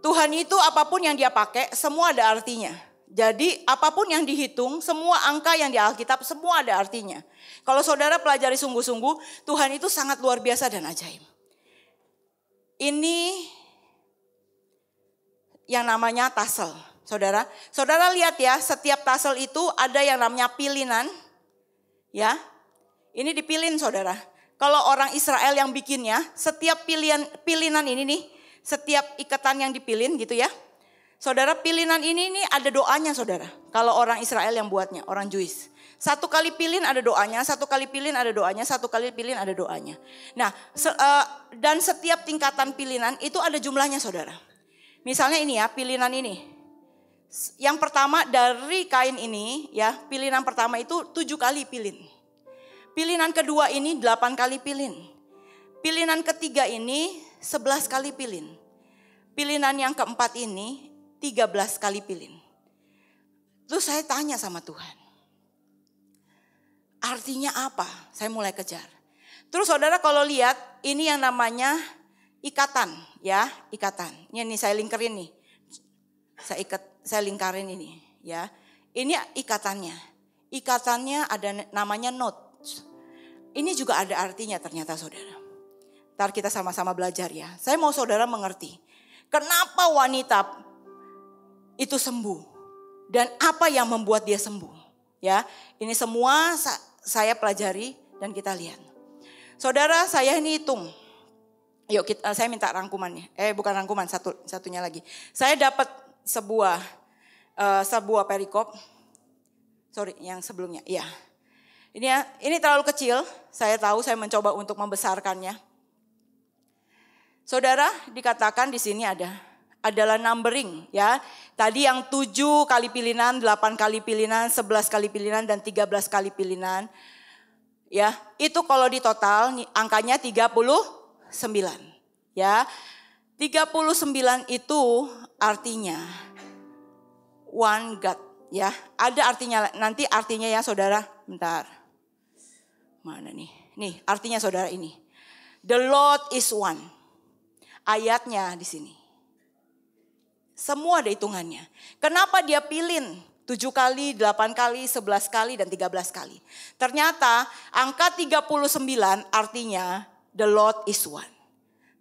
Tuhan itu apapun yang dia pakai semua ada artinya. Jadi apapun yang dihitung, semua angka yang di Alkitab semua ada artinya. Kalau saudara pelajari sungguh-sungguh, Tuhan itu sangat luar biasa dan ajaib. Ini yang namanya tassel, saudara. Saudara lihat ya, setiap tassel itu ada yang namanya pilinan, ya. Ini dipilin saudara. Kalau orang Israel yang bikinnya, setiap pilinan ini nih, setiap ikatan yang dipilin gitu ya. Saudara, pilinan ini nih ada doanya saudara. Kalau orang Israel yang buatnya, orang Jewish. Satu kali pilin ada doanya, satu kali pilin ada doanya, satu kali pilin ada doanya. Nah, dan setiap tingkatan pilinan itu ada jumlahnya saudara. Misalnya ini ya, pilinan ini. Yang pertama dari kain ini ya, pilinan pertama itu 7 kali pilin. Pilinan kedua ini 8 kali pilin. Pilinan ketiga ini 11 kali pilin. Pilinan yang keempat ini 13 kali pilin. Terus saya tanya sama Tuhan. Artinya apa? Saya mulai kejar. Terus saudara kalau lihat ini yang namanya ikatan ya, ikatan. Ini saya lingkarin nih. Saya lingkarin ini ya. Ini ikatannya. Ikatannya ada namanya knot. Ini juga ada artinya ternyata saudara. Ntar kita sama-sama belajar ya. Saya mau saudara mengerti. Kenapa wanita itu sembuh. Dan apa yang membuat dia sembuh. Ya, ini semua saya pelajari dan kita lihat. Saudara, saya ini hitung. Yuk saya minta rangkumannya. Bukan rangkuman, satunya lagi. Saya dapat sebuah perikop. Sorry, yang sebelumnya. Iya. Ini terlalu kecil. Saya tahu, saya mencoba untuk membesarkannya. Saudara, dikatakan di sini adalah numbering ya. Tadi yang 7 kali pilinan, 8 kali pilinan, 11 kali pilinan dan 13 kali pilinan. Ya, itu kalau di total angkanya 39. Ya. 39 itu artinya one God ya. Ada artinya, nanti artinya ya saudara. Bentar. Mana nih? Nih, artinya saudara ini. The Lord is one. Ayatnya di sini. Semua ada hitungannya. Kenapa dia pilin 7 kali, 8 kali, 11 kali, dan 13 kali. Ternyata angka 39 artinya the Lord is one.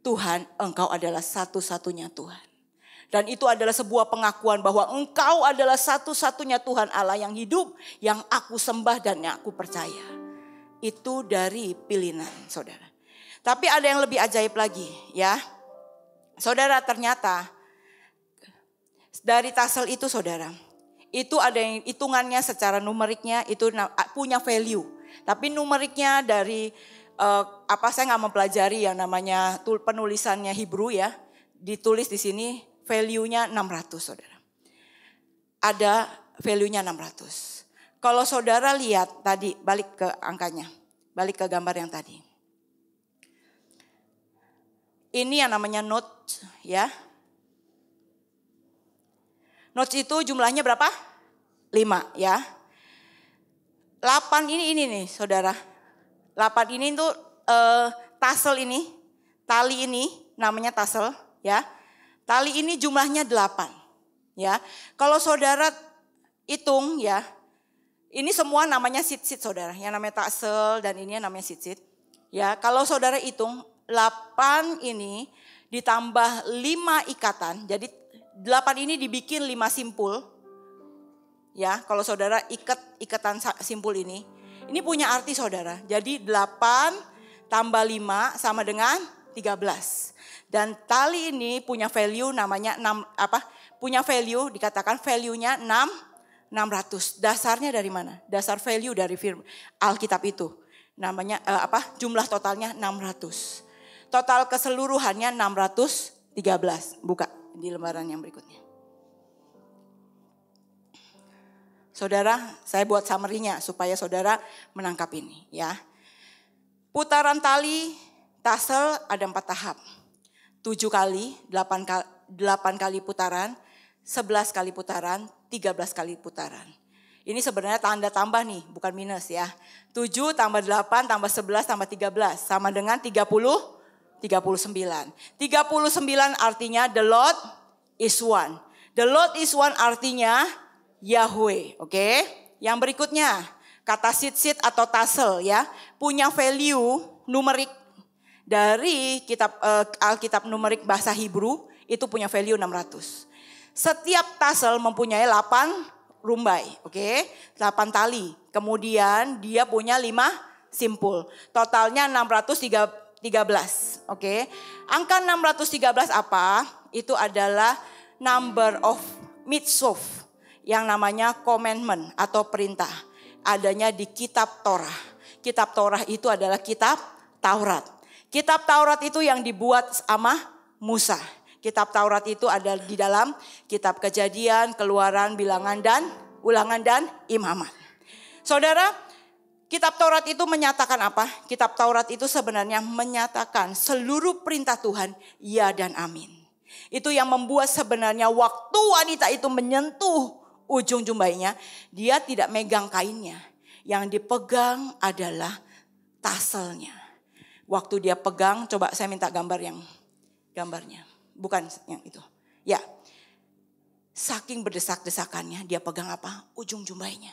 Tuhan, engkau adalah satu-satunya Tuhan. Dan itu adalah sebuah pengakuan bahwa engkau adalah satu-satunya Tuhan Allah yang hidup, yang aku sembah dan yang aku percaya. Itu dari pilihan saudara. Tapi ada yang lebih ajaib lagi ya. Saudara, ternyata dari tassel itu saudara, itu ada yang hitungannya secara numeriknya itu punya value. Tapi numeriknya dari saya nggak mempelajari yang namanya penulisannya Hebrew ya. Ditulis di sini value-nya 600 saudara. Ada value-nya 600. Kalau saudara lihat tadi, balik ke angkanya. Balik ke gambar yang tadi. Ini yang namanya notes ya. Notes itu jumlahnya berapa? 5 ya. 8 ini nih saudara. 8 ini tuh tassel ini. Tali ini namanya tassel ya. Tali ini jumlahnya 8 ya. Kalau saudara hitung ya. Ini semua namanya sit-sit saudara. Yang namanya tassel dan ini namanya sit-sit. Ya, kalau saudara hitung 8 ini ditambah 5 ikatan. Jadi 8 ini dibikin 5 simpul. Ya, kalau saudara ikatan simpul ini punya arti saudara. Jadi 8 tambah 5 sama dengan 13. Dan tali ini punya value namanya punya value, dikatakan value-nya 600. Dasarnya dari mana? Dasar value dari firman Alkitab itu. Namanya jumlah totalnya 600. Total keseluruhannya 613. Buka di lembaran yang berikutnya. Saudara, saya buat summary-nya supaya saudara menangkap ini ya. Putaran tali tassel ada 4 tahap. 7 kali, 8 kali putaran, 11 kali putaran, 13 kali putaran. Ini sebenarnya tanda tambah nih, bukan minus ya. 7 tambah 8 tambah 11 tambah 13 sama dengan 39. 39 artinya the Lord is one. The Lord is one artinya Yahweh, oke? Yang berikutnya, kata sit-sit atau tassel ya, punya value numerik dari Alkitab numerik bahasa Hebrew itu punya value 600. Setiap tassel mempunyai 8 rumbai, oke? 8 tali. Kemudian dia punya 5 simpul. Totalnya 613, oke? Angka 613 apa? Itu adalah number of mitzvot yang namanya commandment atau perintah. Adanya di kitab Torah. Kitab Torah itu adalah kitab Taurat. Kitab Taurat itu yang dibuat sama Musa. Kitab Taurat itu ada di dalam kitab Kejadian, Keluaran, Bilangan dan Ulangan dan Imamat. Saudara, kitab Taurat itu menyatakan apa? Kitab Taurat itu sebenarnya menyatakan seluruh perintah Tuhan, ya dan amin. Itu yang membuat sebenarnya waktu wanita itu menyentuh ujung jumbainya, dia tidak megang kainnya. Yang dipegang adalah tasselnya. Waktu dia pegang, coba saya minta gambarnya. Bukan yang itu. Ya. Saking berdesak-desakannya dia pegang apa? Ujung jumbainya.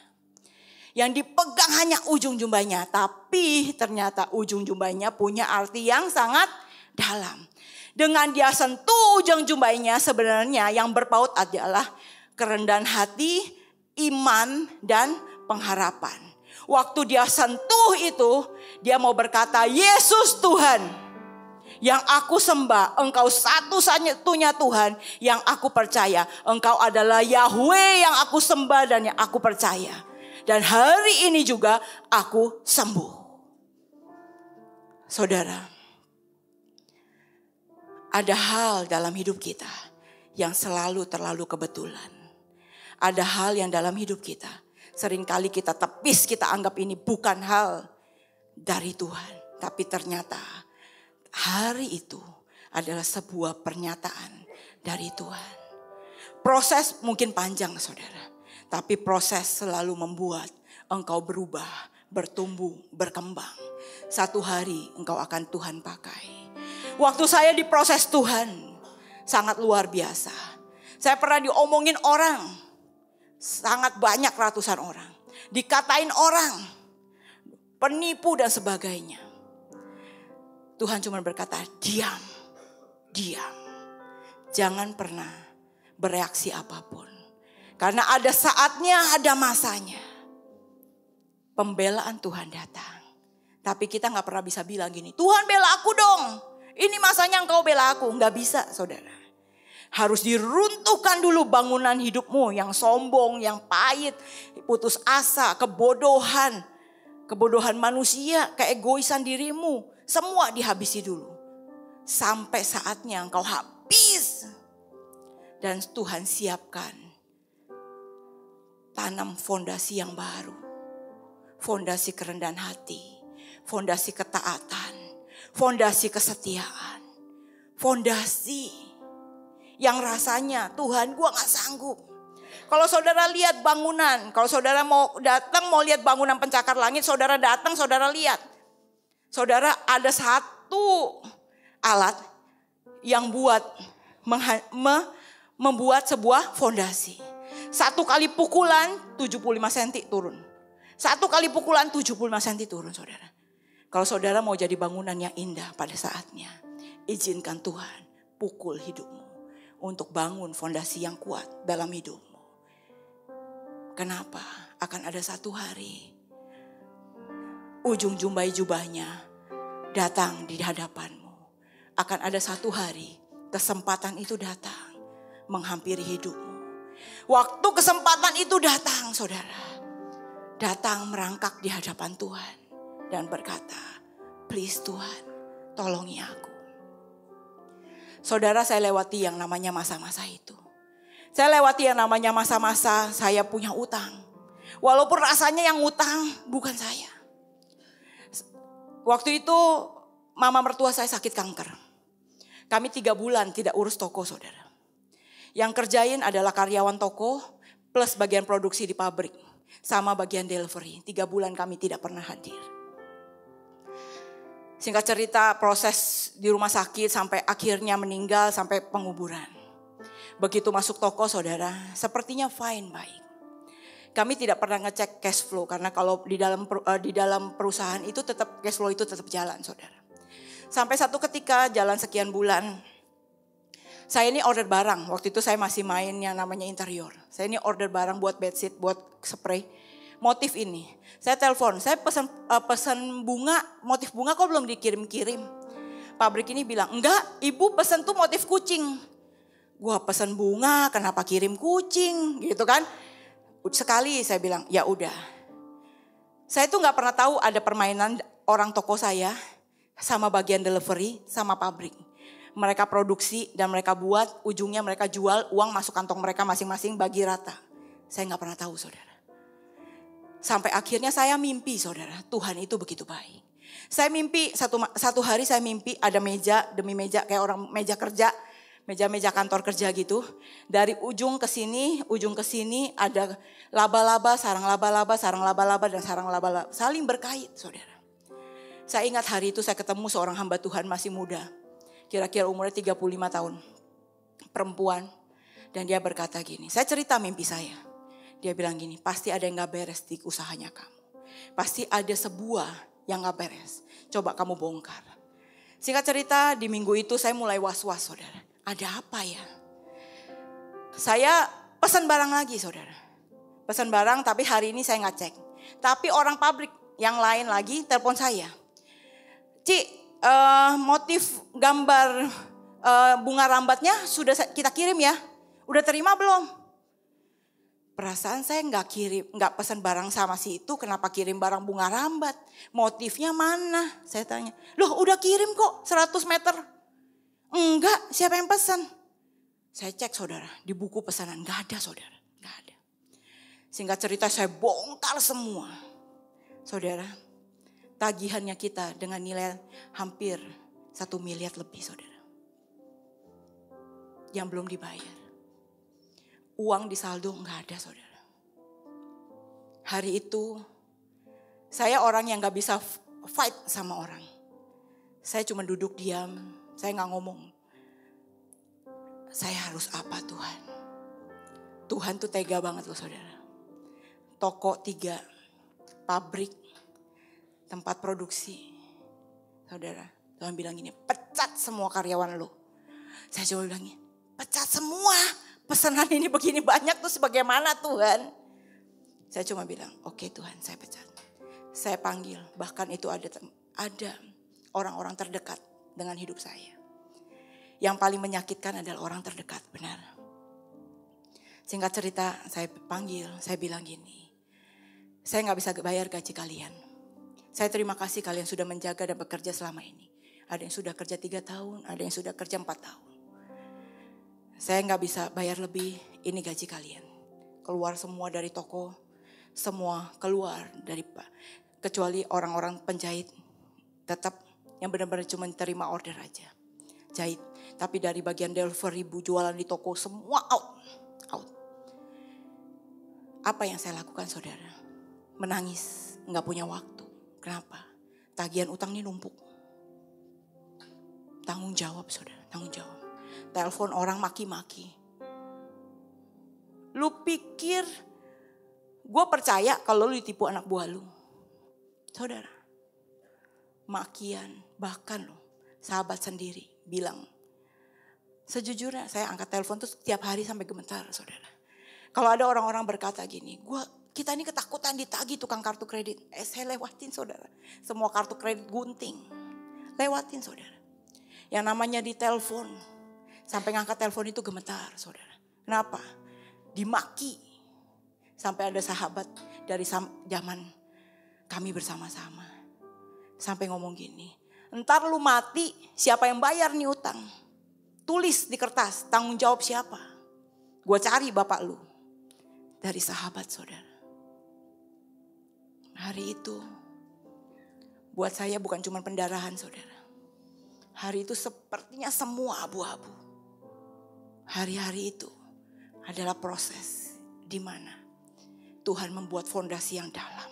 Yang dipegang hanya ujung jumbainya. Tapi ternyata ujung jumbainya punya arti yang sangat dalam. Dengan dia sentuh ujung jumbainya sebenarnya yang berpaut adalah kerendahan hati, iman, dan pengharapan. Waktu dia sentuh itu dia mau berkata, Yesus Tuhan. Yang aku sembah, engkau satu-satunya Tuhan yang aku percaya. Engkau adalah Yahweh yang aku sembah dan yang aku percaya. Dan hari ini juga aku sembuh. Saudara, ada hal dalam hidup kita yang selalu terlalu kebetulan. Ada hal yang dalam hidup kita seringkali kita tepis, kita anggap ini bukan hal dari Tuhan. Tapi ternyata hari itu adalah sebuah pernyataan dari Tuhan. Proses mungkin panjang saudara. Tapi proses selalu membuat engkau berubah, bertumbuh, berkembang. Satu hari engkau akan Tuhan pakai. Waktu saya diproses Tuhan sangat luar biasa. Saya pernah diomongin orang. Sangat banyak ratusan orang. Dikatain orang. Penipu dan sebagainya. Tuhan cuma berkata, diam. Jangan pernah bereaksi apapun. Karena ada saatnya, ada masanya. Pembelaan Tuhan datang. Tapi kita gak pernah bisa bilang gini, Tuhan bela aku dong. Ini masanya engkau bela aku. Gak bisa saudara. Harus diruntuhkan dulu bangunan hidupmu yang sombong, yang pahit, putus asa, kebodohan. Kebodohan manusia, keegoisan dirimu. Semua dihabisi dulu. Sampai saatnya engkau habis. Dan Tuhan siapkan. Tanam fondasi yang baru. Fondasi kerendahan hati. Fondasi ketaatan. Fondasi kesetiaan. Fondasi yang rasanya Tuhan gua gak sanggup. Kalau saudara lihat bangunan. Kalau saudara mau datang mau lihat bangunan pencakar langit. Saudara datang saudara lihat. Saudara ada satu alat yang membuat sebuah fondasi. 1 kali pukulan 75 cm turun. 1 kali pukulan 75 cm turun saudara. Kalau saudara mau jadi bangunan yang indah pada saatnya, izinkan Tuhan pukul hidupmu untuk bangun fondasi yang kuat dalam hidupmu. Kenapa? Akan ada satu hari ujung jumbai jubahnya datang di hadapanmu. Akan ada satu hari kesempatan itu datang menghampiri hidupmu. Waktu kesempatan itu datang saudara. Datang merangkak di hadapan Tuhan dan berkata, please Tuhan, tolongi aku. Saudara, saya lewati yang namanya masa-masa itu. Saya lewati yang namanya masa-masa saya punya utang. Walaupun rasanya yang utang bukan saya. Waktu itu mama mertua saya sakit kanker. Kami 3 bulan tidak urus toko saudara. Yang kerjain adalah karyawan toko plus bagian produksi di pabrik. Sama bagian delivery. 3 bulan kami tidak pernah hadir. Singkat cerita proses di rumah sakit sampai akhirnya meninggal sampai penguburan. Begitu masuk toko saudara, sepertinya fine, baik. Kami tidak pernah ngecek cash flow karena kalau di dalam perusahaan itu tetap cash flow itu tetap jalan saudara. Sampai satu ketika jalan sekian bulan, saya ini order barang. Waktu itu saya masih main yang namanya interior. Saya ini order barang buat bedsheet, buat spray. Motif ini. Saya telepon, saya pesan bunga, motif bunga kok belum dikirim-kirim. Pabrik ini bilang, enggak, ibu pesan tuh motif kucing. Gua pesan bunga, kenapa kirim kucing? Gitu kan. Sekali saya bilang, ya udah. Saya tuh gak pernah tahu ada permainan orang toko saya sama bagian delivery sama pabrik. Mereka produksi dan mereka buat, ujungnya mereka jual, uang masuk kantong mereka masing-masing bagi rata. Saya gak pernah tahu saudara. Sampai akhirnya saya mimpi saudara, Tuhan itu begitu baik. Saya mimpi, satu hari saya mimpi ada meja demi meja kayak orang meja kerja. Meja-meja kantor kerja gitu. Dari ujung ke sini ada laba-laba, sarang laba-laba, sarang laba-laba dan sarang laba-laba. Saling berkait saudara. Saya ingat hari itu saya ketemu seorang hamba Tuhan masih muda. Kira-kira umurnya 35 tahun. Perempuan. Dan dia berkata gini, saya cerita mimpi saya. Dia bilang gini, pasti ada yang gak beres di usahanya kamu. Pasti ada sebuah yang gak beres. Coba kamu bongkar. Singkat cerita di minggu itu saya mulai was-was saudara. Ada apa ya? Saya pesan barang lagi saudara. Pesan barang tapi hari ini saya gak cek. Tapi orang pabrik yang lain lagi telepon saya. Ci, motif gambar bunga rambatnya sudah kita kirim ya. Udah terima belum? Perasaan saya nggak pesan barang sama si itu, kenapa kirim barang bunga rambat? Motifnya mana? Saya tanya. Loh udah kirim kok 100 meter. Enggak, siapa yang pesan? Saya cek saudara, di buku pesanan nggak ada saudara, nggak ada. Singkat cerita saya bongkar semua. Saudara, tagihannya kita dengan nilai hampir 1 miliar lebih saudara. Yang belum dibayar. Uang di saldo nggak ada saudara. Hari itu saya orang yang nggak bisa fight sama orang. Saya cuma duduk diam, saya nggak ngomong. Saya harus apa Tuhan? Tuhan tuh tega banget loh saudara. Toko 3, pabrik, tempat produksi. Saudara, Tuhan bilang gini, pecat semua karyawan lo. Saya coba bilang gini, pecat semua. Pesanan ini begini banyak tuh bagaimana Tuhan? Saya cuma bilang, oke Tuhan saya pecat. Saya panggil, bahkan itu ada orang-orang terdekat dengan hidup saya. Yang paling menyakitkan adalah orang terdekat, benar. Singkat cerita saya panggil, saya bilang gini. Saya gak bisa bayar gaji kalian. Saya terima kasih kalian sudah menjaga dan bekerja selama ini. Ada yang sudah kerja 3 tahun, ada yang sudah kerja 4 tahun. Saya gak bisa bayar lebih, ini gaji kalian. Keluar semua dari toko, semua keluar dari kecuali orang-orang penjahit. Tetap yang benar-benar cuma terima order aja. Jahit. Tapi dari bagian delivery, jualan di toko semua out. Apa yang saya lakukan saudara? Menangis, gak punya waktu. Kenapa? Tagihan utang ini numpuk. Tanggung jawab saudara, tanggung jawab. Telepon orang maki-maki. Lu pikir Gue percaya kalau lu ditipu anak buah lu. Saudara, makian, bahkan lo sahabat sendiri bilang, sejujurnya saya angkat telepon tuh setiap hari sampai gemetar, saudara. Kalau ada orang-orang berkata gini, kita ini ketakutan ditagih tukang kartu kredit. Saya lewatin, saudara. Semua kartu kredit gunting. Lewatin, saudara. Yang namanya ditelepon, sampai ngangkat telepon itu gemetar, saudara. Kenapa? Dimaki. Sampai ada sahabat dari zaman kami bersama-sama. Sampai ngomong gini, entar lu mati siapa yang bayar nih utang? Tulis di kertas, tanggung jawab siapa? Gue cari bapak lu. Dari sahabat, saudara. Hari itu buat saya bukan cuma pendarahan, saudara. Hari itu sepertinya semua abu-abu. Hari-hari itu adalah proses di mana Tuhan membuat fondasi yang dalam.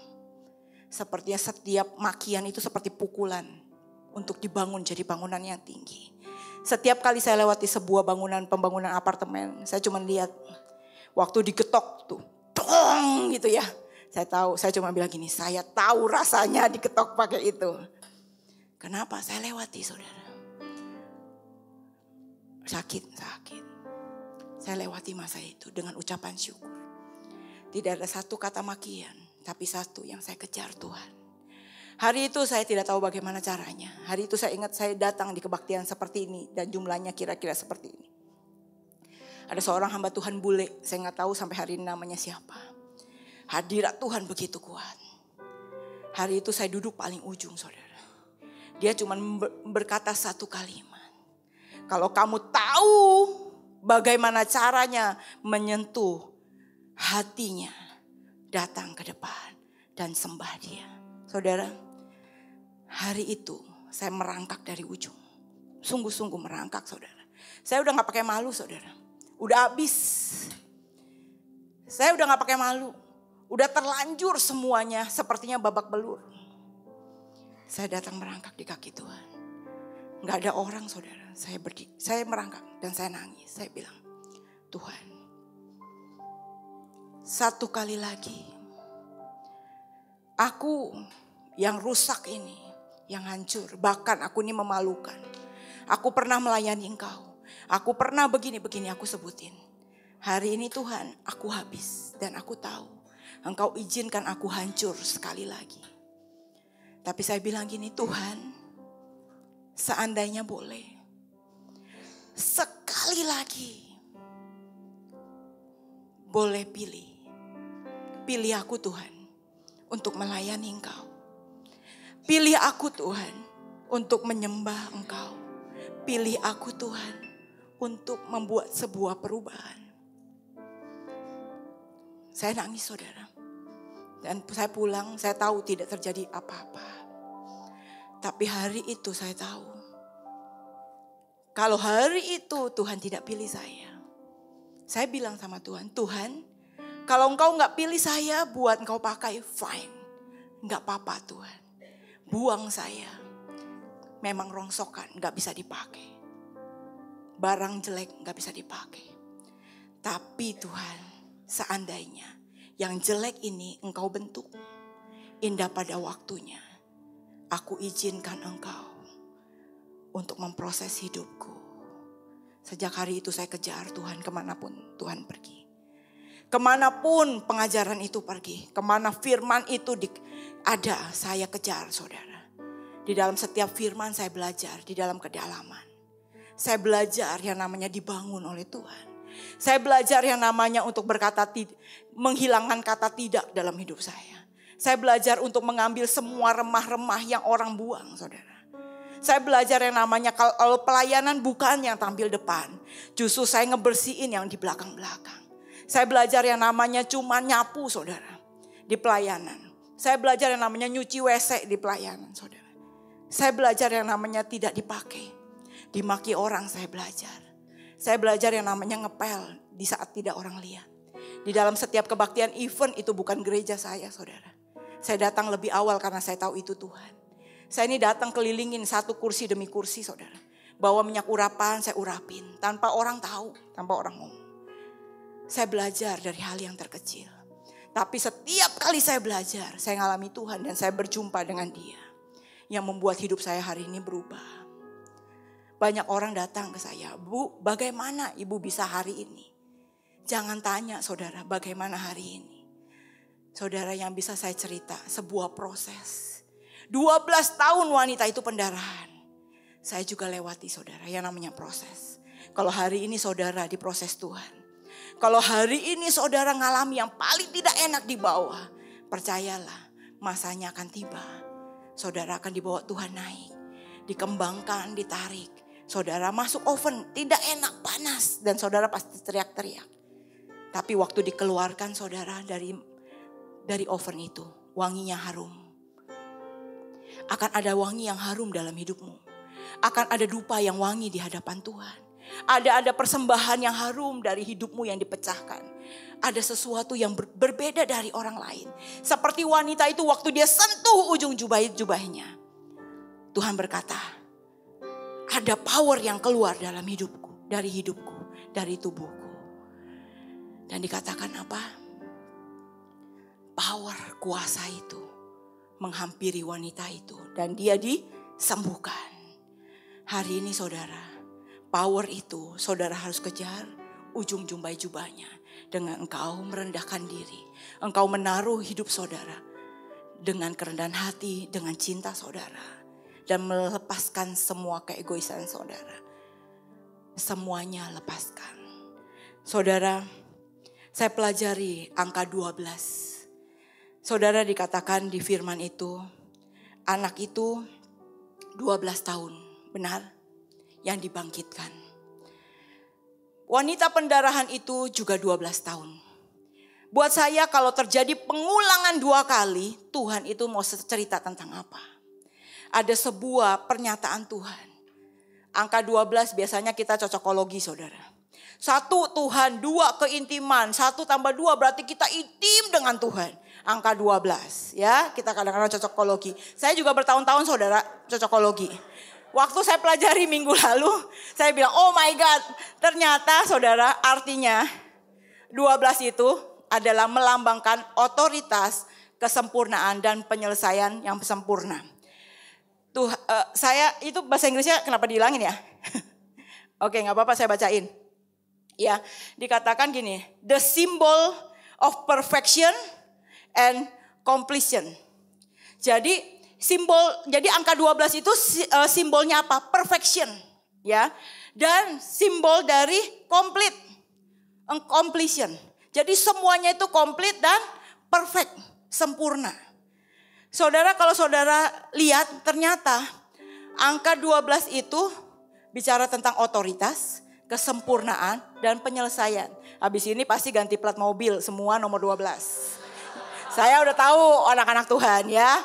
Sepertinya setiap makian itu seperti pukulan untuk dibangun jadi bangunan yang tinggi. Setiap kali saya lewati sebuah pembangunan apartemen, saya cuma lihat waktu diketok tuh, dong gitu ya. Saya cuma bilang gini, saya tahu rasanya diketok pakai itu. Kenapa? Saya lewati, saudara. Sakit. Saya lewati masa itu dengan ucapan syukur. Tidak ada satu kata makian. Tapi satu yang saya kejar, Tuhan. Hari itu saya tidak tahu bagaimana caranya. Hari itu saya ingat saya datang di kebaktian seperti ini. Dan jumlahnya kira-kira seperti ini. Ada seorang hamba Tuhan bule. Saya gak tahu sampai hari ini namanya siapa. Hadirat Tuhan begitu kuat. Hari itu saya duduk paling ujung, saudara. Dia cuma berkata satu kalimat. Kalau kamu tahu bagaimana caranya menyentuh hatinya, datang ke depan dan sembah dia. Saudara, hari itu saya merangkak dari ujung. Sungguh-sungguh merangkak, saudara. Saya udah gak pakai malu, saudara. Udah habis. Saya udah gak pakai malu. Udah terlanjur semuanya sepertinya babak belur. Saya datang merangkak di kaki Tuhan. Gak ada orang, saudara. Saya merangkak dan saya nangis. Saya bilang, Tuhan, satu kali lagi, aku yang rusak ini, yang hancur, bahkan aku ini memalukan. Aku pernah melayani Engkau, aku pernah begini-begini aku sebutin. Hari ini Tuhan, aku habis dan aku tahu Engkau izinkan aku hancur sekali lagi. Tapi saya bilang gini, Tuhan, seandainya boleh, sekali lagi boleh pilih aku Tuhan untuk melayani Engkau. Pilih aku Tuhan untuk menyembah Engkau. Pilih aku Tuhan untuk membuat sebuah perubahan. Saya nangis, saudara. Dan saya pulang, saya tahu tidak terjadi apa-apa. Tapi hari itu saya tahu, kalau hari itu Tuhan tidak pilih saya bilang sama Tuhan, Tuhan, kalau Engkau gak pilih saya buat Engkau pakai, fine. Gak apa-apa Tuhan. Buang saya. Memang rongsokan, gak bisa dipakai. Barang jelek gak bisa dipakai. Tapi Tuhan, seandainya yang jelek ini Engkau bentuk indah pada waktunya, aku izinkan Engkau untuk memproses hidupku. Sejak hari itu saya kejar Tuhan kemanapun Tuhan pergi. Kemanapun pengajaran itu pergi, kemana firman itu ada, saya kejar, saudara. Di dalam setiap firman saya belajar, di dalam kedalaman. Saya belajar yang namanya dibangun oleh Tuhan. Saya belajar yang namanya untuk berkata menghilangkan kata tidak dalam hidup saya. Saya belajar untuk mengambil semua remah-remah yang orang buang, saudara. Saya belajar yang namanya kalau pelayanan bukan yang tampil depan. Justru saya ngebersihin yang di belakang-belakang. Saya belajar yang namanya cuma nyapu, saudara, di pelayanan. Saya belajar yang namanya nyuci WC di pelayanan, saudara. Saya belajar yang namanya tidak dipakai. Dimaki orang saya belajar. Saya belajar yang namanya ngepel di saat tidak orang lihat. Di dalam setiap kebaktian event itu bukan gereja saya, saudara. Saya datang lebih awal karena saya tahu itu Tuhan. Saya ini datang kelilingin satu kursi demi kursi, saudara. Bawa minyak urapan, saya urapin. Tanpa orang tahu, tanpa orang ngomong. Saya belajar dari hal yang terkecil. Tapi setiap kali saya belajar, saya ngalami Tuhan dan saya berjumpa dengan Dia. Yang membuat hidup saya hari ini berubah. Banyak orang datang ke saya, Bu, bagaimana Ibu bisa hari ini? Jangan tanya saudara, bagaimana hari ini? Saudara, yang bisa saya cerita, sebuah proses. 12 tahun wanita itu pendarahan. Saya juga lewati saudara, yang namanya proses. Kalau hari ini saudara diproses Tuhan. Kalau hari ini saudara ngalami yang paling tidak enak di bawah, percayalah masanya akan tiba. Saudara akan dibawa Tuhan naik, dikembangkan, ditarik. Saudara masuk oven, tidak enak, panas, dan saudara pasti teriak-teriak. Tapi waktu dikeluarkan saudara dari oven itu, wanginya harum. Akan ada wangi yang harum dalam hidupmu. Akan ada dupa yang wangi di hadapan Tuhan. Ada persembahan yang harum dari hidupmu yang dipecahkan. Ada sesuatu yang berbeda dari orang lain. Seperti wanita itu waktu dia sentuh ujung jubahnya. Tuhan berkata, ada power yang keluar dalam hidupku, dari tubuhku. Dan dikatakan apa? Power, kuasa itu menghampiri wanita itu. Dan dia disembuhkan. Hari ini saudara, power itu saudara harus kejar ujung jubahnya. Dengan engkau merendahkan diri. Engkau menaruh hidup saudara. Dengan kerendahan hati, dengan cinta saudara. Dan melepaskan semua keegoisan saudara. Semuanya lepaskan. Saudara, saya pelajari angka 12. Saudara, dikatakan di firman itu, anak itu 12 tahun, benar? Yang dibangkitkan. Wanita pendarahan itu juga 12 tahun. Buat saya kalau terjadi pengulangan 2 kali, Tuhan itu mau cerita tentang apa? Ada sebuah pernyataan Tuhan. Angka 12 biasanya kita cocokologi saudara. 1 Tuhan, 2 keintiman, 1 tambah 2 berarti kita intim dengan Tuhan. Angka 12 ya, kita kadang-kadang cocokologi. Saya juga bertahun-tahun saudara cocokologi. Waktu saya pelajari minggu lalu, saya bilang, oh my God, ternyata saudara artinya 12 itu adalah melambangkan otoritas, kesempurnaan dan penyelesaian yang sempurna. Tuh, saya itu bahasa Inggrisnya kenapa dihilangin ya? Oke, nggak apa-apa saya bacain. Ya, dikatakan gini, the symbol of perfection and completion. Jadi angka 12 itu simbolnya apa? Perfection, ya. Dan simbol dari complete, completion. Jadi semuanya itu komplit dan perfect, sempurna. Saudara, kalau saudara lihat ternyata angka 12 itu bicara tentang otoritas, kesempurnaan dan penyelesaian. Habis ini pasti ganti plat mobil semua nomor 12. Saya udah tahu anak-anak Tuhan ya.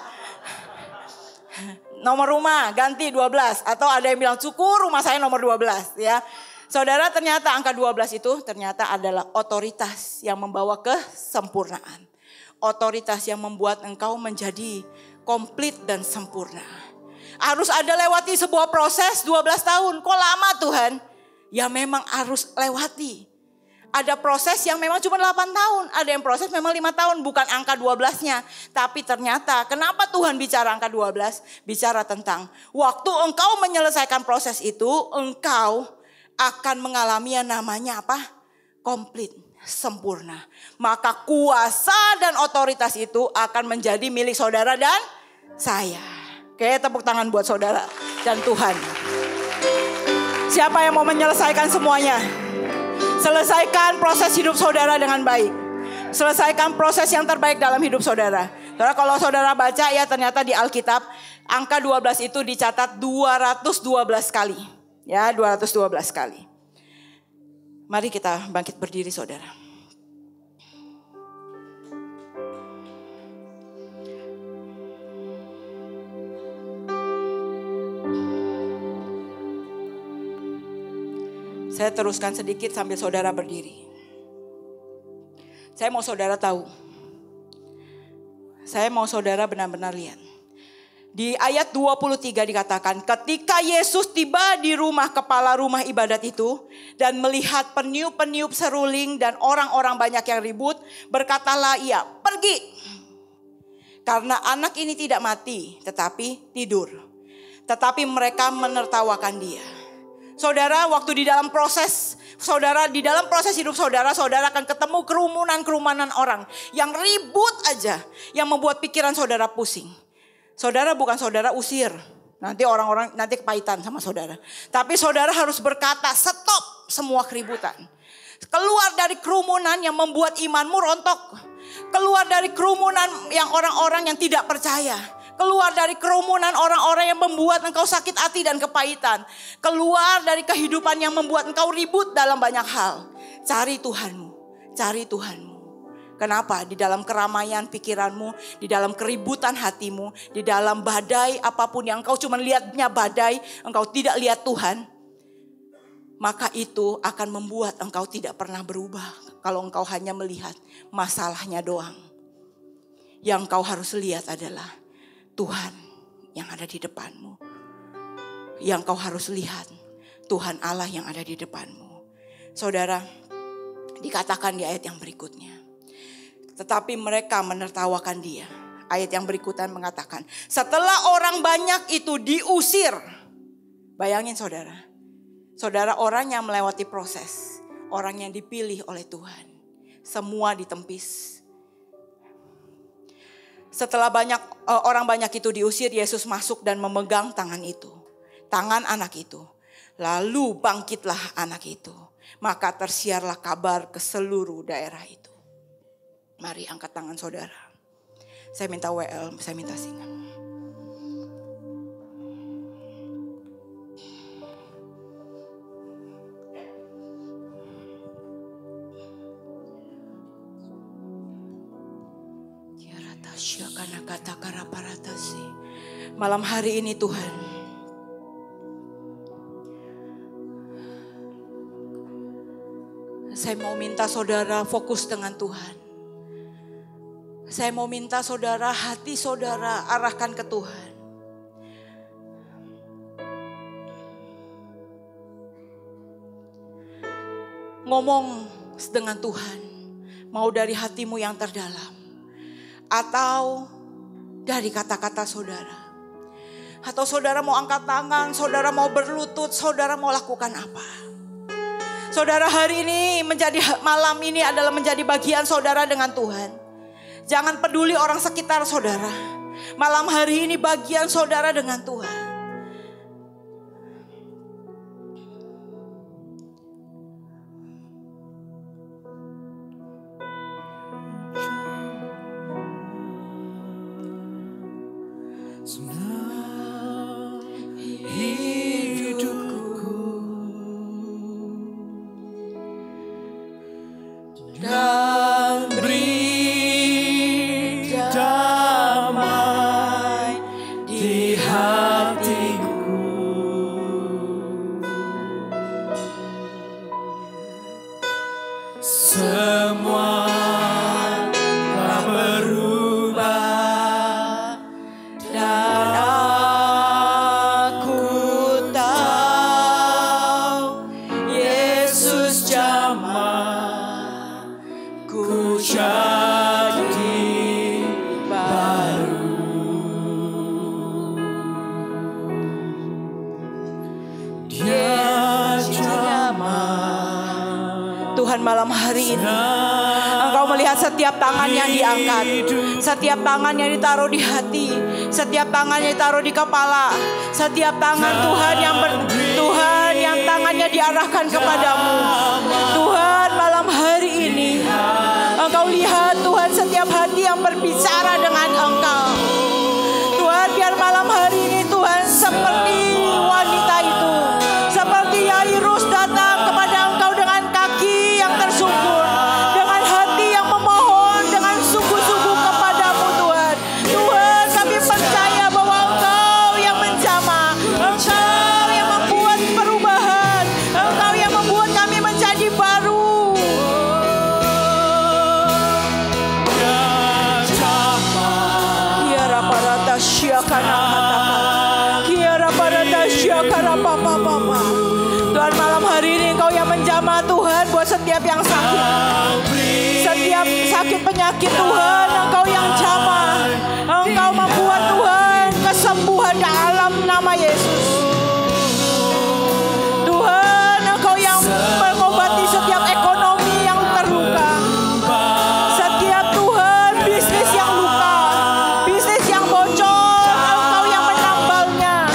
Nomor rumah ganti 12 atau ada yang bilang cukur rumah saya nomor 12 ya. Saudara, ternyata angka 12 itu ternyata adalah otoritas yang membawa kesempurnaan. Otoritas yang membuat engkau menjadi komplit dan sempurna. Harus ada lewati sebuah proses 12 tahun. Kok lama Tuhan? Ya memang harus lewati. Ada proses yang memang cuma 8 tahun. Ada yang proses memang 5 tahun. Bukan angka 12-nya. Tapi ternyata kenapa Tuhan bicara angka 12? Bicara tentang waktu engkau menyelesaikan proses itu. Engkau akan mengalami yang namanya apa? Komplit, sempurna. Maka kuasa dan otoritas itu akan menjadi milik saudara dan saya. Oke, tepuk tangan buat saudara dan Tuhan. Siapa yang mau menyelesaikan semuanya? Selesaikan proses hidup saudara dengan baik. Selesaikan proses yang terbaik dalam hidup saudara. Saudara, kalau saudara baca ya ternyata di Alkitab angka 12 itu dicatat 212 kali. Ya, 212 kali. Mari kita bangkit berdiri saudara. Saya teruskan sedikit sambil saudara berdiri. Saya mau saudara tahu. Saya mau saudara benar-benar lihat. Di ayat 23 dikatakan, ketika Yesus tiba di rumah kepala rumah ibadat itu dan melihat peniup-peniup seruling dan orang-orang banyak yang ribut, berkatalah ia, pergi. Karena anak ini tidak mati, tetapi tidur. Tetapi mereka menertawakan dia. Saudara, waktu di dalam proses hidup saudara akan ketemu kerumunan orang yang ribut aja, yang membuat pikiran saudara pusing. Saudara bukan saudara usir, nanti orang-orang nanti kepahitan sama saudara. Tapi saudara harus berkata, stop semua keributan. Keluar dari kerumunan yang membuat imanmu rontok. Keluar dari kerumunan yang orang-orang yang tidak percaya. Keluar dari kerumunan orang-orang yang membuat engkau sakit hati dan kepahitan. Keluar dari kehidupan yang membuat engkau ribut dalam banyak hal. Cari Tuhanmu, cari Tuhanmu. Kenapa? Di dalam keramaian pikiranmu, di dalam keributan hatimu, di dalam badai apapun yang engkau cuma lihatnya badai, engkau tidak lihat Tuhan. Maka itu akan membuat engkau tidak pernah berubah. Kalau engkau hanya melihat masalahnya doang. Yang engkau harus lihat adalah Tuhan yang ada di depanmu. Yang engkau harus lihat Tuhan Allah yang ada di depanmu. Saudara, dikatakan di ayat yang berikutnya. Tetapi mereka menertawakan dia. Ayat yang berikutnya mengatakan, setelah orang banyak itu diusir. Bayangin saudara. Saudara, orang yang melewati proses. Orang yang dipilih oleh Tuhan. Semua ditempis. Setelah orang banyak itu diusir, Yesus masuk dan memegang tangan itu. Tangan anak itu. Lalu bangkitlah anak itu. Maka tersiarlah kabar ke seluruh daerah itu. Mari angkat tangan saudara. Saya minta WL, saya minta singan. Malam hari ini Tuhan, saya mau minta saudara fokus dengan Tuhan. Saya mau minta saudara, hati saudara arahkan ke Tuhan. Ngomong dengan Tuhan, mau dari hatimu yang terdalam, atau dari kata-kata saudara. Atau saudara mau angkat tangan, saudara mau berlutut, saudara mau lakukan apa? Saudara, hari ini malam ini adalah menjadi bagian saudara dengan Tuhan. Jangan peduli orang sekitar saudara. Malam hari ini bagian saudara dengan Tuhan. Malam hari ini Engkau melihat setiap tangan yang diangkat, setiap tangan yang ditaruh di hati, setiap tangan yang ditaruh di kepala, setiap tangan Tuhan yang tangannya diarahkan kepadamu. Tuhan, malam hari ini Engkau lihat Tuhan setiap hati yang berbicara dengan Engkau. Tuhan, biar malam hari ini Tuhan seperti wanita itu, seperti Yairus datang kepada Engkau dengan kaki yang tersungkur, dengan hati yang memohon dengan sungguh-sungguh kepadamu Tuhan. Tuhan, kami percaya bahwa Engkau yang menjamah, Engkau yang membuat perubahan, Engkau yang membuat kami menjadi baru. Ya Rapa Rata Syiakana penyakit Tuhan, Engkau yang jamah. Engkau membuat Tuhan kesembuhan dalam nama Yesus. Tuhan, Engkau yang mengobati setiap ekonomi yang terluka. Setiap Tuhan bisnis yang luka, bisnis yang bocor, Engkau yang menambalnya.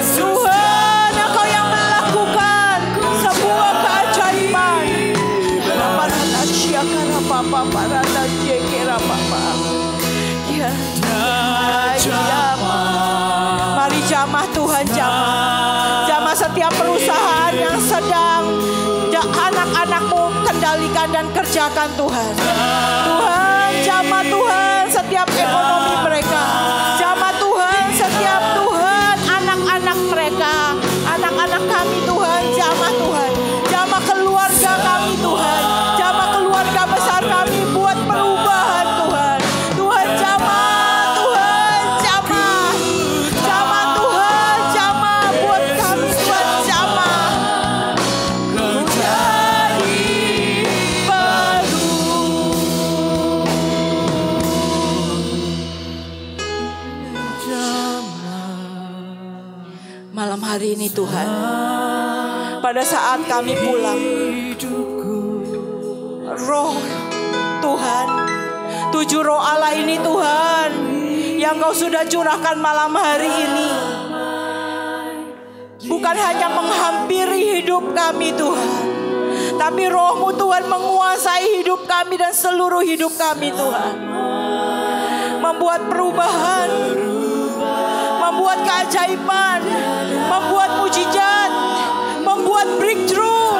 Tuhan, Engkau yang melakukan sebuah keajaiban. Mari jamah Tuhan, jamah setiap perusahaan yang sedang anak-anak-Mu kendalikan dan kerjakan Tuhan. Tuhan, jamah Tuhan setiap ekonomi mereka. Jamah Tuhan setiap Tuhan anak-anak mereka, anak-anak kami Tuhan, jamah Tuhan. Jamah keluarga kami Tuhan, jamah keluarga besar kami buat perubahan Tuhan. Tuhan jamah, Tuhan jamah, jamah Tuhan, jamah buat kami Tuhan, jamah. Menjadi baru. Malam hari ini Tuhan, pada saat kami pulang, roh Tuhan, 7 roh Allah ini Tuhan, yang Kau sudah curahkan malam hari ini, bukan hanya menghampiri hidup kami Tuhan, tapi roh-Mu Tuhan menguasai hidup kami dan seluruh hidup kami Tuhan. Membuat perubahan, membuat keajaiban, membuat mujizat, membuat breakthrough,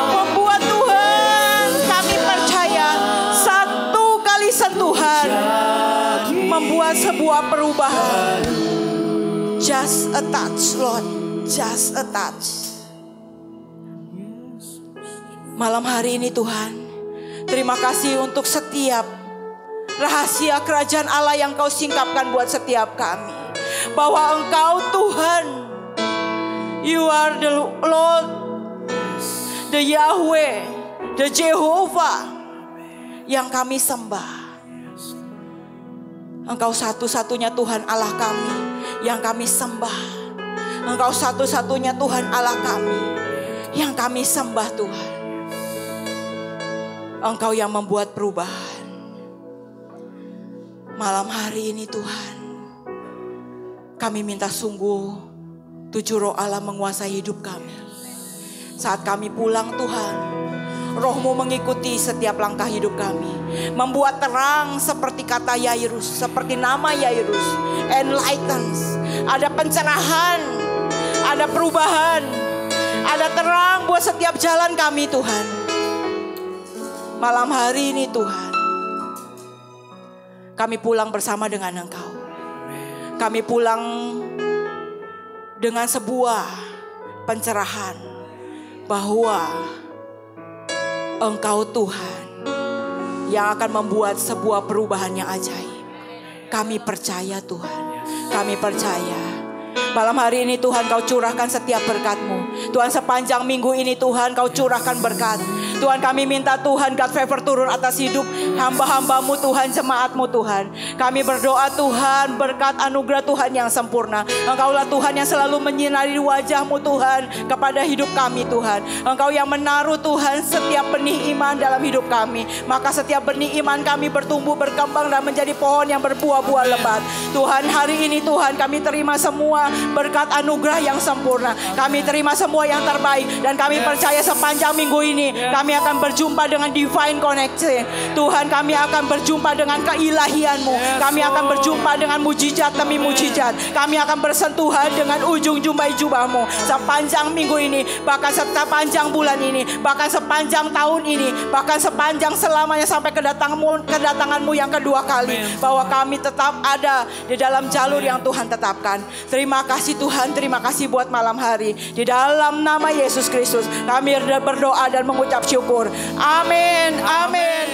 membuat Tuhan kami percaya satu kali sentuhan membuat sebuah perubahan. Just a touch Lord, just a touch. Malam hari ini Tuhan, terima kasih untuk setiap rahasia kerajaan Allah yang Kau singkapkan buat setiap kami. Bahwa Engkau Tuhan, You are the Lord, the Yahweh, the Jehovah yang kami sembah. Engkau satu-satunya Tuhan Allah kami yang kami sembah. Engkau satu-satunya Tuhan Allah kami yang kami sembah Tuhan. Engkau yang membuat perubahan. Malam hari ini Tuhan, kami minta sungguh 7 roh Allah menguasai hidup kami. Saat kami pulang Tuhan, Roh-Mu mengikuti setiap langkah hidup kami. Membuat terang seperti kata Yairus, seperti nama Yairus. Enlightens. Ada pencerahan, ada perubahan, ada terang buat setiap jalan kami Tuhan. Malam hari ini Tuhan, kami pulang bersama dengan Engkau. Kami pulang dengan sebuah pencerahan bahwa Engkau Tuhan yang akan membuat sebuah perubahan yang ajaib. Kami percaya Tuhan, kami percaya. Malam hari ini Tuhan Kau curahkan setiap berkat-Mu. Tuhan sepanjang minggu ini Tuhan Kau curahkan berkat. Tuhan kami minta Tuhan God favor turun atas hidup hamba-hamba-Mu Tuhan, jemaat-Mu Tuhan. Kami berdoa Tuhan berkat anugerah Tuhan yang sempurna. Engkaulah Tuhan yang selalu menyinari wajah-Mu Tuhan kepada hidup kami Tuhan. Engkau yang menaruh Tuhan setiap benih iman dalam hidup kami. Maka setiap benih iman kami bertumbuh, berkembang dan menjadi pohon yang berbuah-buah lebat. Tuhan hari ini Tuhan kami terima semua berkat anugerah yang sempurna. Kami terima semua yang terbaik. Dan kami percaya sepanjang minggu ini kami akan berjumpa dengan divine connection. Tuhan kami akan berjumpa dengan keilahian-Mu. Kami akan berjumpa dengan mujizat demi mujizat. Kami akan bersentuhan dengan ujung jumbai jubah-Mu. Sepanjang minggu ini, bahkan sepanjang bulan ini, bahkan sepanjang tahun ini, bahkan sepanjang selamanya sampai kedatangan-Mu yang kedua kali. Bahwa kami tetap ada di dalam jalur yang Tuhan tetapkan. Terima kasih Tuhan, terima kasih buat malam hari. Di dalam nama Yesus Kristus kami berdoa dan mengucap syukur. Amin, amin.